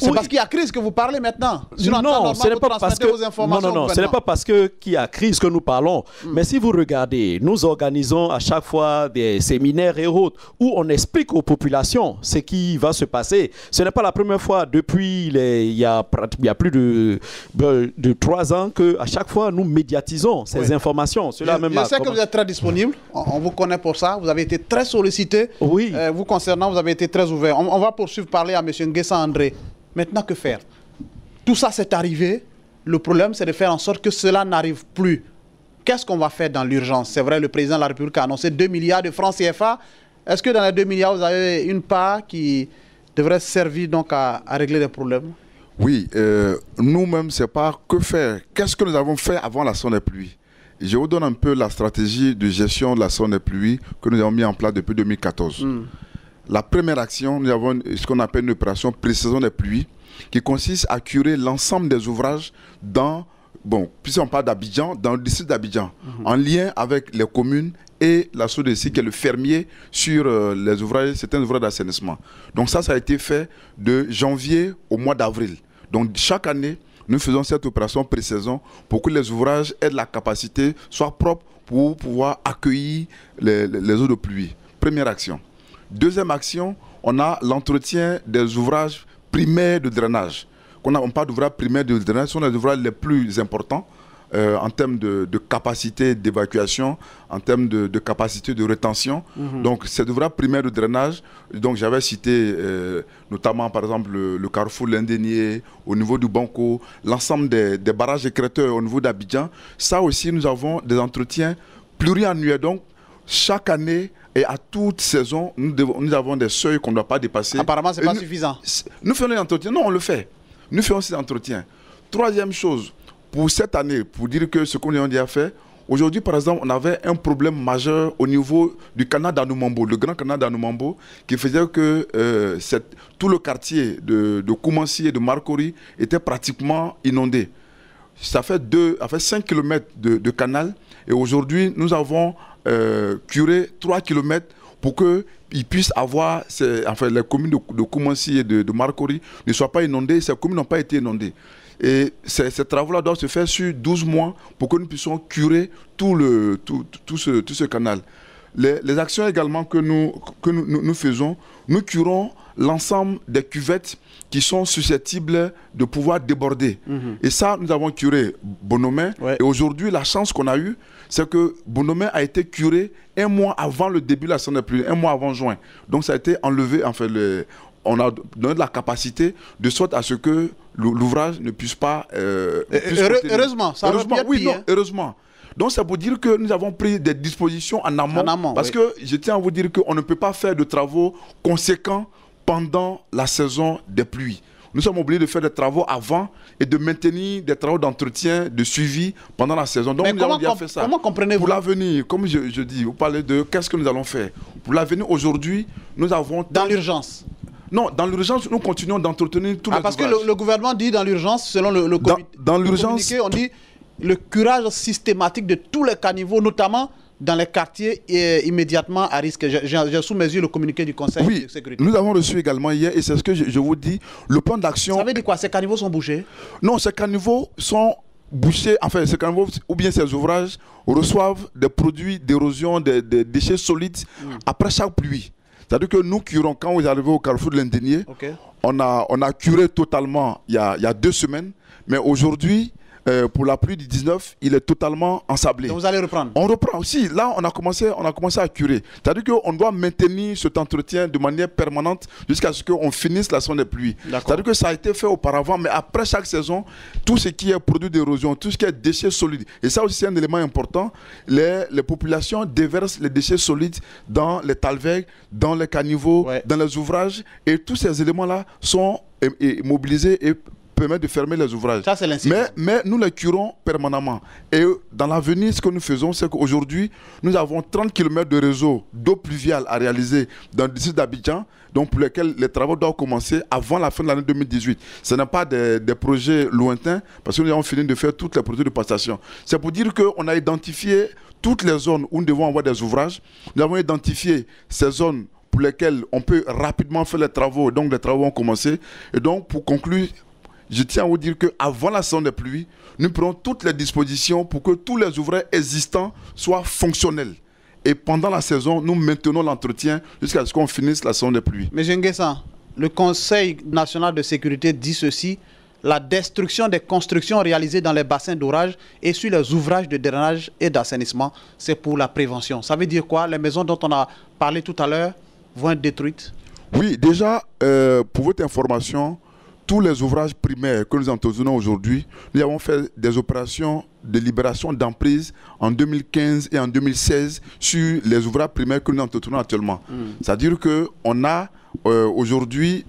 C'est parce qu'il y a crise que vous parlez maintenant. Non, ce n'est pas parce que ce n'est pas parce qu'il y a crise que nous parlons. Mais si vous regardez, nous organisons à chaque fois des séminaires et autres où on explique aux populations ce qui va se passer. Ce n'est pas la première fois depuis il y a plus de 3 ans qu'à chaque fois nous médiatisons ces informations. Je sais que vous êtes très disponible. On vous connaît pour ça. Vous avez été très sollicité. Oui. Vous concernant, vous avez été très ouvert. On va poursuivre parler à M. Nguessa André. Maintenant, que faire? Tout ça, c'est arrivé. Le problème, c'est de faire en sorte que cela n'arrive plus. Qu'est-ce qu'on va faire dans l'urgence? C'est vrai, le président de la République a annoncé 2 milliards de francs CFA. Est-ce que dans les 2 milliards, vous avez une part qui devrait servir donc à régler les problèmes? Oui, nous-mêmes, c'est pas que faire. Qu'est-ce que nous avons fait avant la saison des pluies? Je vous donne un peu la stratégie de gestion de la saison des pluies que nous avons mis en place depuis 2014. La première action, nous avons ce qu'on appelle une opération pré-saison des pluies qui consiste à curer l'ensemble des ouvrages dans, puisqu'on parle d'Abidjan, dans le district d'Abidjan, en lien avec les communes et la SODECI qui est le fermier sur les ouvrages, certains ouvrages d'assainissement. Donc ça a été fait de janvier au mois d'avril. Donc chaque année, nous faisons cette opération pré-saison pour que les ouvrages aient la capacité, soient propres pour pouvoir accueillir les eaux de pluie. Première action. Deuxième action, on a l'entretien des ouvrages primaires de drainage. On parle d'ouvrages primaires de drainage, ce sont les ouvrages les plus importants en termes de capacité d'évacuation, en termes de capacité de rétention. Donc, ces ouvrages primaires de drainage, donc j'avais cité notamment par exemple le carrefour L'Indénié, au niveau du Banco, l'ensemble des barrages écrêteurs au niveau d'Abidjan. Ça aussi, nous avons des entretiens pluriannuels. Donc, chaque année, et à toute saison, nous avons des seuils qu'on ne doit pas dépasser. Apparemment, ce n'est pas suffisant. Nous faisons des entretiens. Non, on le fait. Nous faisons ces entretiens. Troisième chose, pour cette année, pour dire que ce qu'on a déjà fait, aujourd'hui, par exemple, on avait un problème majeur au niveau du canal d'Anoumambo, le grand canal d'Anoumambo, qui faisait que tout le quartier de Koumansi et de Marcory était pratiquement inondé. Ça fait 5 km de canal. Et aujourd'hui, nous avons curé 3 km pour qu'ils puissent avoir, les communes de Koumansi et de Marcory ne soient pas inondées. Ces communes n'ont pas été inondées. Et ces travaux-là doivent se faire sur 12 mois pour que nous puissions curer tout ce canal. Les actions également que nous faisons, nous curons l'ensemble des cuvettes qui sont susceptibles de pouvoir déborder. Et ça, nous avons curé Bonomé. Ouais. Et aujourd'hui, la chance qu'on a eue, c'est que Bonomé a été curé 1 mois avant le début de la saison des pluies, 1 mois avant juin. Donc ça a été enlevé, on a donné de la capacité de sorte à ce que l'ouvrage ne puisse pas... heureusement, ça heureusement, oui, non, heureusement. Donc c'est pour dire que nous avons pris des dispositions en amont parce que je tiens à vous dire qu'on ne peut pas faire de travaux conséquents pendant la saison des pluies. Nous sommes obligés de faire des travaux avant et de maintenir des travaux d'entretien, de suivi pendant la saison. Donc nous avons déjà fait ça. Comment comprenez-vous? Pour l'avenir, comme je dis, vous parlez de qu'est-ce que nous allons faire. Pour l'avenir, aujourd'hui, nous avons... Dans l'urgence? Non, dans l'urgence, nous continuons d'entretenir tous les ouvrages. Parce que le gouvernement dit dans l'urgence, selon le comité, dans l'urgence, on dit le curage systématique de tous les caniveaux, notamment dans les quartiers immédiatement à risque. J'ai sous mes yeux le communiqué du Conseil de sécurité. Nous avons reçu également hier, et c'est ce que je vous dis, le plan d'action... Ça veut dire quoi? Ces caniveaux sont bouchés? Non, ces caniveaux sont bouchés, enfin, ces caniveaux, ou bien ces ouvrages, reçoivent des produits d'érosion, des déchets solides après chaque pluie. C'est-à-dire que nous curons, quand vous arrivez au carrefour de l'Indénié, on a curé totalement il y a 2 semaines, mais aujourd'hui, pour la pluie du 19, il est totalement ensablé. Donc vous allez reprendre? On reprend aussi. Là, on a commencé à curer. C'est-à-dire qu'on doit maintenir cet entretien de manière permanente jusqu'à ce qu'on finisse la saison des pluies. C'est-à-dire que ça a été fait auparavant, mais après chaque saison, tout ce qui est produit d'érosion, tout ce qui est déchets solides, et ça aussi c'est un élément important, les populations déversent les déchets solides dans les talvegs, dans les caniveaux, dans les ouvrages, et tous ces éléments-là sont mobilisés et permet de fermer les ouvrages. Ça, c'est l'incivisme. Mais nous les curons permanemment. Et dans l'avenir, ce que nous faisons, c'est qu'aujourd'hui, nous avons 30 km de réseau d'eau pluviale à réaliser dans le district d'Abidjan, donc pour lesquels les travaux doivent commencer avant la fin de l'année 2018. Ce n'est pas des projets lointains, parce que nous avons fini de faire toutes les projets de passation. C'est pour dire qu'on a identifié toutes les zones où nous devons avoir des ouvrages. Nous avons identifié ces zones pour lesquelles on peut rapidement faire les travaux, donc les travaux ont commencé. Et donc, pour conclure, je tiens à vous dire qu'avant la saison des pluies, nous prenons toutes les dispositions pour que tous les ouvrages existants soient fonctionnels. Et pendant la saison, nous maintenons l'entretien jusqu'à ce qu'on finisse la saison des pluies. Mais Nguessan, le Conseil national de sécurité dit ceci: la destruction des constructions réalisées dans les bassins d'orage et sur les ouvrages de drainage et d'assainissement, c'est pour la prévention. Ça veut dire quoi? Les maisons dont on a parlé tout à l'heure vont être détruites? Oui, déjà, pour votre information, tous les ouvrages primaires que nous entretenons aujourd'hui, nous avons fait des opérations de libération d'emprise en 2015 et en 2016 sur les ouvrages primaires que nous entretenons actuellement. C'est-à-dire qu'on a aujourd'hui,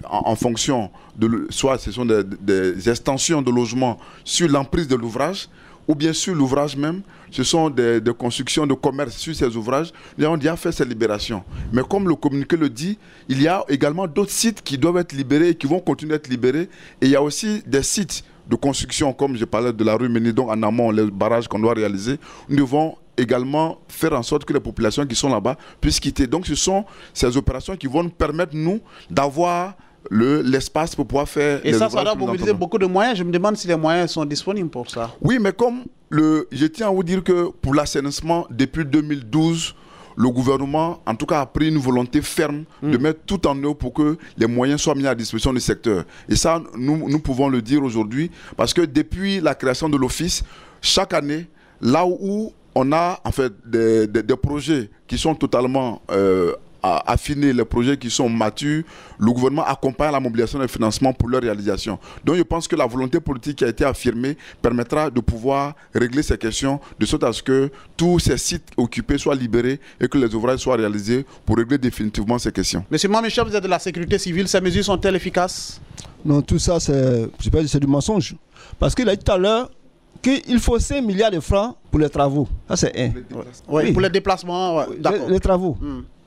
en fonction de, soit ce sont des extensions de logements sur l'emprise de l'ouvrage, ou bien sur l'ouvrage même, ce sont des constructions de commerce sur ces ouvrages. Nous avons déjà fait ces libérations. Mais comme le communiqué le dit, il y a également d'autres sites qui doivent être libérés et qui vont continuer à être libérés. Et il y a aussi des sites de construction, comme je parlais de la rue Ménidon en amont, les barrages qu'on doit réaliser. Nous devons également faire en sorte que les populations qui sont là-bas puissent quitter. Donc ce sont ces opérations qui vont nous permettre, nous, d'avoir l'espace pour pouvoir faire... Et ça doit mobiliser beaucoup de moyens. Je me demande si les moyens sont disponibles pour ça. Oui, mais comme je tiens à vous dire que pour l'assainissement, depuis 2012, le gouvernement, en tout cas, a pris une volonté ferme de mettre tout en œuvre pour que les moyens soient mis à disposition du secteur. Et ça, nous pouvons le dire aujourd'hui, parce que depuis la création de l'office, chaque année, là où on a en fait des projets qui sont totalement affinés, les projets qui sont matures, le gouvernement accompagne la mobilisation des financements pour leur réalisation. Donc je pense que la volonté politique qui a été affirmée permettra de pouvoir régler ces questions de sorte à ce que tous ces sites occupés soient libérés et que les ouvrages soient réalisés pour régler définitivement ces questions. Monsieur Mamichel, vous êtes de la sécurité civile, ces mesures sont-elles efficaces? Non, tout ça c'est du mensonge. Parce qu'il a dit tout à l'heure qu'il faut 5 milliards de francs pour les travaux. Ça c'est un. Oui, pour les déplacements, ouais, d'accord. Les travaux.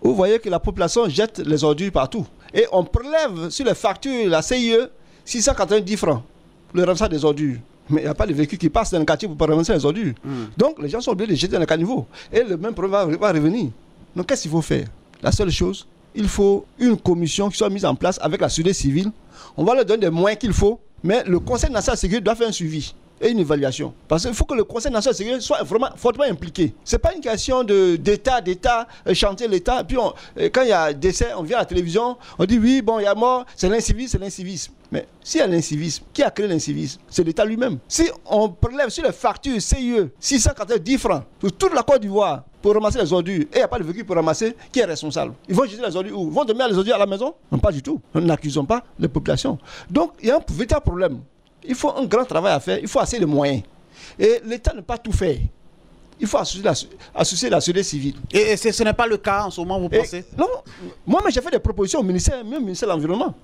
Vous voyez que la population jette les ordures partout. Et on prélève sur les factures, la CIE, 690 francs pour le ramassage des ordures. Mais il n'y a pas de véhicule qui passe dans le quartier pour ramasser les ordures. Donc les gens sont obligés de jeter dans le caniveau. Et le même problème va revenir. Donc qu'est-ce qu'il faut faire? La seule chose, il faut une commission qui soit mise en place avec la société civile. On va leur donner des moyens qu'il faut. Mais le Conseil national de sécurité doit faire un suivi et une évaluation. Parce qu'il faut que le Conseil national de sécurité soit vraiment fortement impliqué. Ce n'est pas une question d'État, chanter l'État. Puis quand il y a décès, on vient à la télévision, on dit oui, bon, il y a mort, c'est l'incivisme. Mais s'il y a l'incivisme, qui a créé l'incivisme? C'est l'État lui-même. Si on prélève sur les factures CIE 690 francs pour toute la Côte d'Ivoire pour ramasser les ordures, et il n'y a pas de véhicule pour ramasser, qui est responsable? Ils vont jeter les ordures où? Ils vont dormir les ordures à la maison? Non, pas du tout. Nous n'accusons pas les populations. Donc, il y a un véritable problème. Il faut un grand travail à faire, il faut assez de moyens. Et l'État ne peut pas tout faire. Il faut associer la société civile. Et ce n'est pas le cas en ce moment, vous pensez? Non, moi j'ai fait des propositions au ministère, même au ministère de l'Environnement.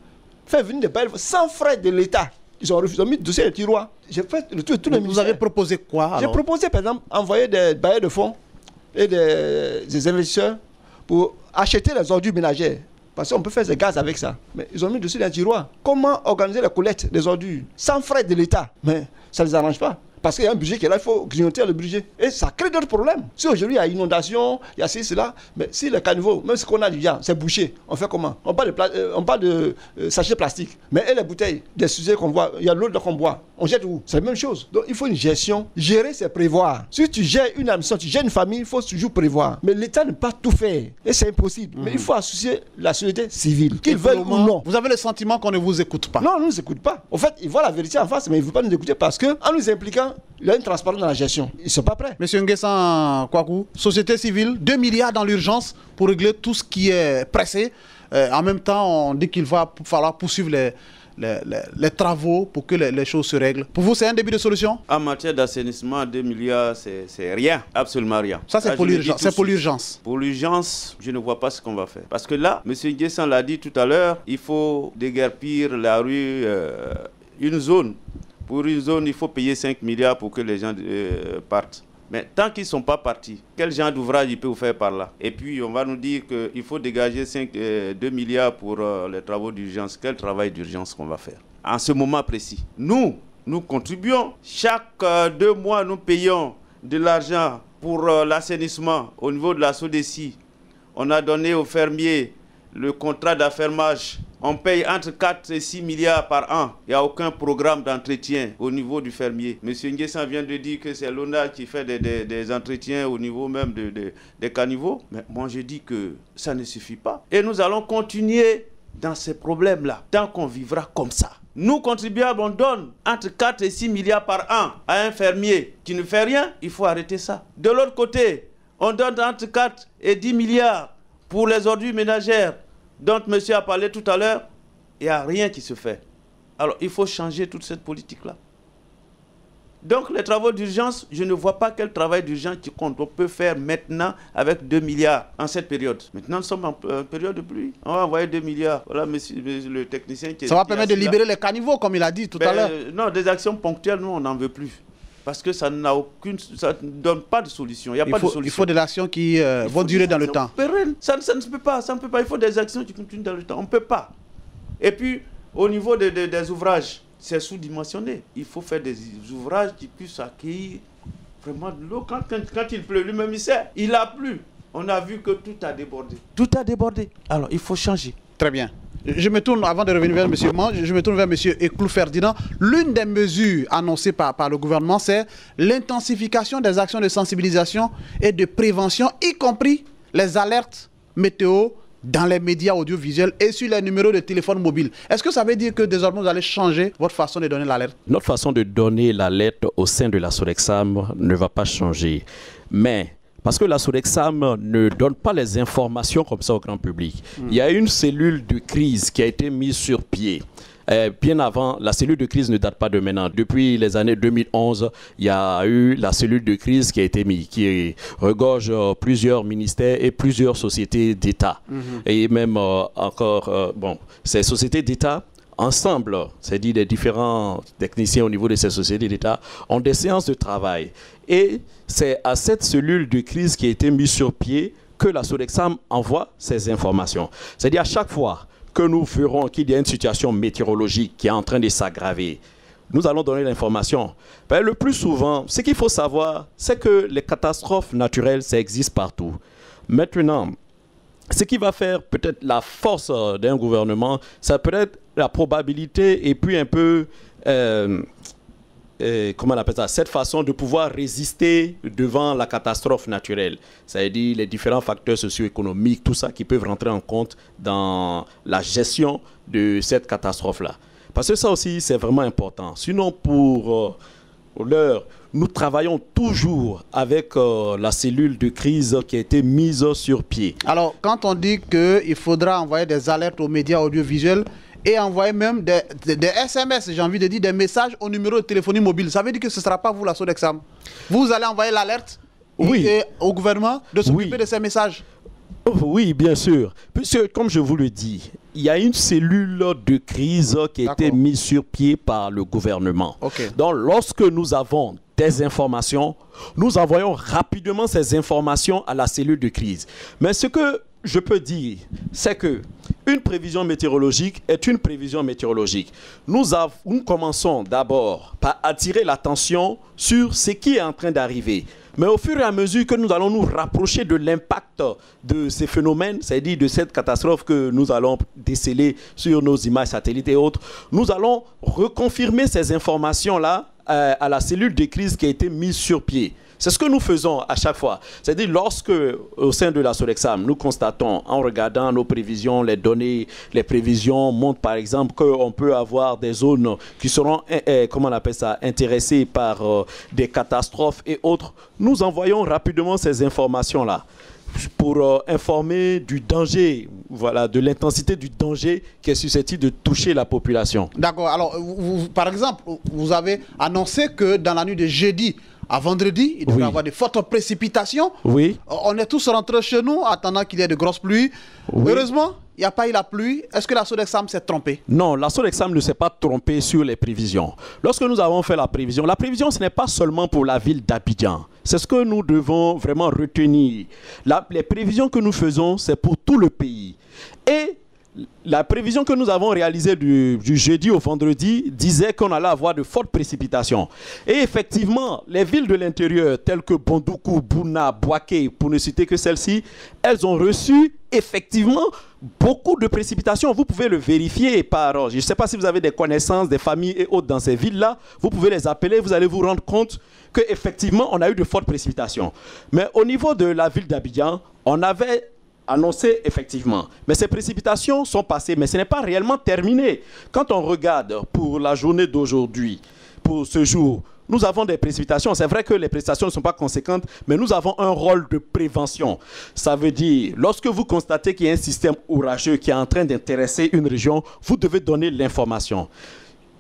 Faire venir des bailleurs sans frais de l'État. Ils ont refusé, ils ont mis le dossier de tiroir. J'ai fait le tour de tous les ministères. Vous avez proposé quoi? J'ai proposé par exemple envoyer des bailleurs de fonds et des investisseurs pour acheter les ordures ménagères. Parce qu'on peut faire des gaz avec ça. Mais ils ont mis dessus dans un tiroir. Comment organiser la collecte des ordures sans frais de l'État? Mais ça ne les arrange pas. Parce qu'il y a un budget qui est là, il faut grignoter le budget. Et ça crée d'autres problèmes. Si aujourd'hui il y a inondation, il y a ceci, cela, mais si le caniveau, même ce qu'on a déjà, c'est bouché, on fait comment? On parle de sachets plastiques. Mais et les bouteilles, des sujets qu'on voit, il y a l'eau qu'on boit, on jette où? C'est la même chose. Donc il faut une gestion. Gérer, c'est prévoir. Si tu gères une admission, tu gères une famille, il faut toujours prévoir. Mais l'État ne peut pas tout faire. Et c'est impossible. Mais il faut associer la société civile. Qu'ils veulent ou non. Vous avez le sentiment qu'on ne vous écoute pas? Non, on ne nous écoute pas. En fait, ils voient la vérité en face, mais ils ne veulent pas nous écouter parce qu'en nous impliquant, il y a une transparence dans la gestion. Ils ne sont pas prêts. Monsieur Nguessan Kouakou, société civile, 2 milliards dans l'urgence pour régler tout ce qui est pressé. En même temps, on dit qu'il va falloir poursuivre les travaux pour que les choses se règlent. Pour vous, c'est un début de solution? En matière d'assainissement, 2 milliards, c'est rien, absolument rien. Ça, c'est pour l'urgence. Pour l'urgence, je ne vois pas ce qu'on va faire. Parce que là, M. Nguessan l'a dit tout à l'heure, il faut déguerpir la rue une zone. Pour une zone, il faut payer 5 milliards pour que les gens partent. Mais tant qu'ils ne sont pas partis, quel genre d'ouvrage il peut vous faire par là? Et puis, on va nous dire qu'il faut dégager 2 milliards pour les travaux d'urgence. Quel travail d'urgence qu'on va faire en ce moment précis? Nous contribuons. Chaque 2 mois, nous payons de l'argent pour l'assainissement au niveau de la SODECI. On a donné aux fermiers le contrat d'affermage. On paye entre 4 et 6 milliards par an. Il n'y a aucun programme d'entretien au niveau du fermier. M. Nguessan vient de dire que c'est l'ONA qui fait des entretiens au niveau même des caniveaux. Mais moi, je dis que ça ne suffit pas. Et nous allons continuer dans ces problèmes-là, tant qu'on vivra comme ça. Nous, contribuables, on donne entre 4 et 6 milliards par an à un fermier qui ne fait rien. Il faut arrêter ça. De l'autre côté, on donne entre 4 et 10 milliards pour les ordures ménagères dont monsieur a parlé tout à l'heure. Il n'y a rien qui se fait. Alors, il faut changer toute cette politique-là. Donc, les travaux d'urgence, je ne vois pas quel travail d'urgence qu'on peut faire maintenant avec 2 milliards en cette période. Maintenant, nous sommes en période de pluie. On va envoyer 2 milliards. Voilà, monsieur le technicien qui est... Ça va permettre de libérer les caniveaux, comme il a dit tout à l'heure. Non, des actions ponctuelles, nous, on n'en veut plus. Parce que ça n'a aucune... Ça ne donne pas de solution. Il faut des actions qui vont durer dans le temps. Ça ne peut pas, ça ne peut pas. Il faut des actions qui continuent dans le temps. On ne peut pas. Et puis, au niveau des ouvrages, c'est sous-dimensionné. Il faut faire des ouvrages qui puissent accueillir vraiment de l'eau. Quand il pleut, lui-même il sait, il a plu. On a vu que tout a débordé. Tout a débordé. Alors, il faut changer. Très bien. Je me tourne, avant de revenir vers M. Mange, je me tourne vers M. Eklou Ferdinand. L'une des mesures annoncées par le gouvernement, c'est l'intensification des actions de sensibilisation et de prévention, y compris les alertes météo dans les médias audiovisuels et sur les numéros de téléphone mobile. Est-ce que ça veut dire que désormais vous allez changer votre façon de donner l'alerte? Notre façon de donner l'alerte au sein de la SODECSAM ne va pas changer. Mais parce que la SODECSAM ne donne pas les informations comme ça au grand public. Il y a une cellule de crise qui a été mise sur pied. Bien avant, la cellule de crise ne date pas de maintenant. Depuis les années 2011, il y a eu la cellule de crise qui a été mise, qui regorge plusieurs ministères et plusieurs sociétés d'État. Et même ces sociétés d'État, ensemble, c'est-à-dire les différents techniciens au niveau de ces sociétés d'État, ont des séances de travail. Et c'est à cette cellule de crise qui a été mise sur pied que la SODECSAM envoie ces informations. C'est-à-dire à chaque fois que nous verrons qu'il y a une situation météorologique qui est en train de s'aggraver, nous allons donner l'information. Le plus souvent, ce qu'il faut savoir, c'est que les catastrophes naturelles, ça existe partout. Maintenant, ce qui va faire peut-être la force d'un gouvernement, ça peut être la probabilité et puis un peu, comment on appelle ça, cette façon de pouvoir résister devant la catastrophe naturelle. C'est-à-dire les différents facteurs socio-économiques, tout ça qui peuvent rentrer en compte dans la gestion de cette catastrophe-là. Parce que ça aussi, c'est vraiment important. Sinon, pour l'heure, nous travaillons toujours avec la cellule de crise qui a été mise sur pied. Alors, quand on dit qu'il faudra envoyer des alertes aux médias audiovisuels et envoyer même des SMS, j'ai envie de dire des messages au numéro de téléphonie mobile, ça veut dire que ce ne sera pas vous, la SODECSAM. Vous allez envoyer l'alerte au gouvernement de s'occuper de ces messages. Oui, bien sûr. Puisque, comme je vous le dis, il y a une cellule de crise qui a été mise sur pied par le gouvernement. Donc, lorsque nous avons des informations, nous envoyons rapidement ces informations à la cellule de crise. Mais ce que je peux dire, c'est que une prévision météorologique est une prévision météorologique. Nous commençons d'abord par attirer l'attention sur ce qui est en train d'arriver. Mais au fur et à mesure que nous allons nous rapprocher de l'impact de ces phénomènes, c'est-à-dire de cette catastrophe que nous allons déceler sur nos images satellites et autres, nous allons reconfirmer ces informations-là à la cellule de crise qui a été mise sur pied. C'est ce que nous faisons à chaque fois. C'est-à-dire lorsque, au sein de la SODECSAM, nous constatons, en regardant nos prévisions, les données, les prévisions montrent par exemple qu'on peut avoir des zones qui seront, comment on appelle ça, intéressées par des catastrophes et autres. Nous envoyons rapidement ces informations-là pour informer du danger, voilà, de l'intensité du danger qui est susceptible de toucher la population. D'accord. Alors, par exemple, vous avez annoncé que dans la nuit de jeudi à vendredi, il devrait y avoir de fortes précipitations. Oui. On est tous rentrés chez nous attendant qu'il y ait de grosses pluies. Oui. Heureusement, il n'y a pas eu la pluie. Est-ce que la Sodexam s'est trompée? Non, la Sodexam ne s'est pas trompée sur les prévisions. Lorsque nous avons fait la prévision, ce n'est pas seulement pour la ville d'Abidjan. C'est ce que nous devons vraiment retenir. Les prévisions que nous faisons, c'est pour tout le pays. Et la prévision que nous avons réalisée du jeudi au vendredi disait qu'on allait avoir de fortes précipitations. Et effectivement, les villes de l'intérieur telles que Bondoukou, Bouna, Bouaké, pour ne citer que celles-ci, elles ont reçu effectivement beaucoup de précipitations. Vous pouvez le vérifier par... Je ne sais pas si vous avez des connaissances, des familles et autres dans ces villes-là. Vous pouvez les appeler, vous allez vous rendre compte qu'effectivement, on a eu de fortes précipitations. Mais au niveau de la ville d'Abidjan, on avait annoncé effectivement. Mais ces précipitations sont passées, mais ce n'est pas réellement terminé. Quand on regarde pour la journée d'aujourd'hui, pour ce jour, nous avons des précipitations. C'est vrai que les précipitations ne sont pas conséquentes, mais nous avons un rôle de prévention. Ça veut dire, lorsque vous constatez qu'il y a un système orageux qui est en train d'intéresser une région, vous devez donner l'information.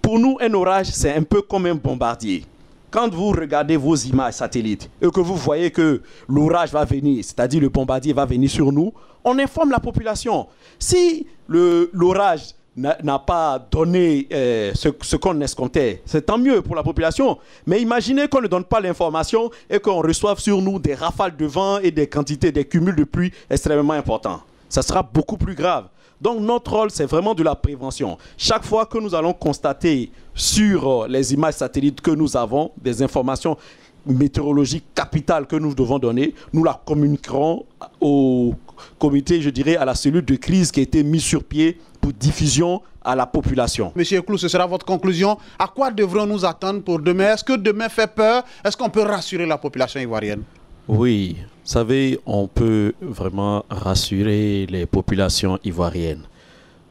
Pour nous, un orage, c'est un peu comme un bombardier. Quand vous regardez vos images satellites et que vous voyez que l'orage va venir, c'est-à-dire le bombardier va venir sur nous, on informe la population. Si l'orage n'a pas donné ce qu'on escomptait, c'est tant mieux pour la population. Mais imaginez qu'on ne donne pas l'information et qu'on reçoive sur nous des rafales de vent et des quantités, des cumuls de pluie extrêmement importants. Ça sera beaucoup plus grave. Donc notre rôle, c'est vraiment de la prévention. Chaque fois que nous allons constater sur les images satellites que nous avons des informations météorologiques capitales que nous devons donner, nous la communiquerons au comité, je dirais, à la cellule de crise qui a été mise sur pied pour diffusion à la population. Monsieur Eklou, ce sera votre conclusion. À quoi devrons-nous attendre pour demain? Est-ce que demain fait peur? Est-ce qu'on peut rassurer la population ivoirienne? Oui, vous savez, on peut vraiment rassurer les populations ivoiriennes.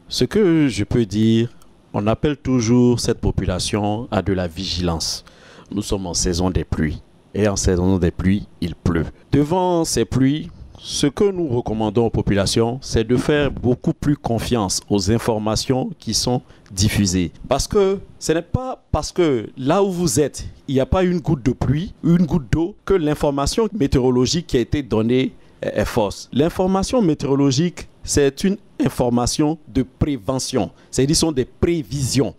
Ce que je peux dire, on appelle toujours cette population à de la vigilance. Nous sommes en saison des pluies. Et en saison des pluies, il pleut. Devant ces pluies, ce que nous recommandons aux populations, c'est de faire beaucoup plus confiance aux informations qui sont diffusées. Parce que ce n'est pas parce que là où vous êtes, il n'y a pas une goutte de pluie, une goutte d'eau, que l'information météorologique qui a été donnée est fausse. L'information météorologique, c'est une information de prévention. C'est-à-dire, ce sont des prévisions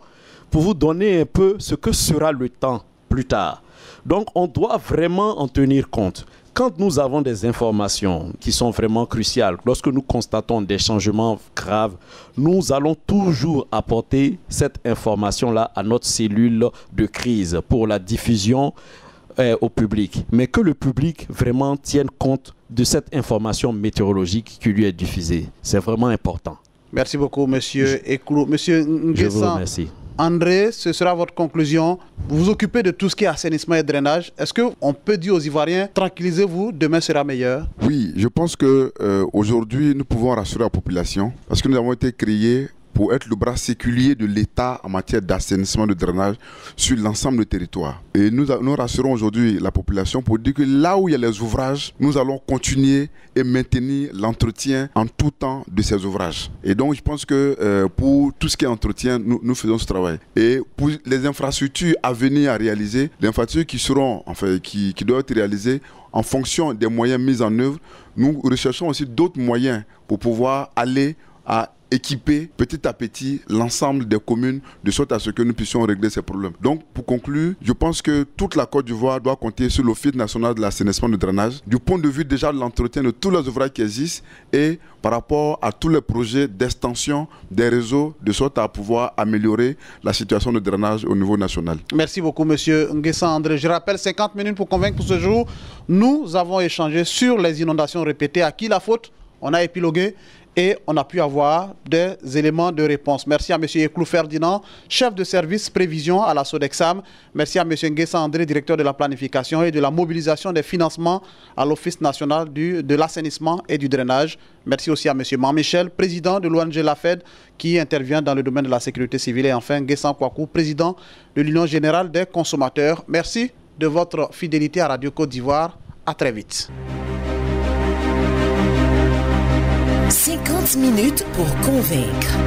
pour vous donner un peu ce que sera le temps plus tard. Donc, on doit vraiment en tenir compte. Quand nous avons des informations qui sont vraiment cruciales, lorsque nous constatons des changements graves, nous allons toujours apporter cette information-là à notre cellule de crise pour la diffusion au public. Mais que le public vraiment tienne compte de cette information météorologique qui lui est diffusée. C'est vraiment important. Merci beaucoup, monsieur Eklou. Monsieur Nguessan, je vous remercie. André, ce sera votre conclusion. Vous vous occupez de tout ce qui est assainissement et drainage. Est-ce qu'on peut dire aux Ivoiriens, tranquillisez-vous, demain sera meilleur? Oui, je pense qu'aujourd'hui, nous pouvons rassurer la population parce que nous avons été créés pour être le bras séculier de l'État en matière d'assainissement et de drainage sur l'ensemble du territoire. Et nous rassurons aujourd'hui la population pour dire que là où il y a les ouvrages, nous allons continuer et maintenir l'entretien en tout temps de ces ouvrages. Et donc je pense que pour tout ce qui est entretien, nous faisons ce travail. Et pour les infrastructures à venir à réaliser, les infrastructures qui doivent être réalisées en fonction des moyens mis en œuvre, nous recherchons aussi d'autres moyens pour pouvoir aller à équiper petit à petit l'ensemble des communes de sorte à ce que nous puissions régler ces problèmes. Donc pour conclure, je pense que toute la Côte d'Ivoire doit compter sur l'Office national de l'assainissement et du drainage du point de vue déjà de l'entretien de tous les ouvrages qui existent et par rapport à tous les projets d'extension des réseaux de sorte à pouvoir améliorer la situation de drainage au niveau national. Merci beaucoup, monsieur Nguessan André. Je rappelle, 50 minutes pour convaincre pour ce jour. Nous avons échangé sur les inondations répétées. À qui la faute? On a épilogué et on a pu avoir des éléments de réponse. Merci à M. Eklou Ferdinand, chef de service prévision à la Sodexam. Merci à M. Nguessan André, directeur de la planification et de la mobilisation des financements à l'Office national de l'assainissement et du drainage. Merci aussi à M. Michel, président de l'ONG LAFED, qui intervient dans le domaine de la sécurité civile. Et enfin, Nguessan Kouakou, président de l'Union générale des consommateurs. Merci de votre fidélité à Radio Côte d'Ivoire. À très vite. 50 minutes pour convaincre.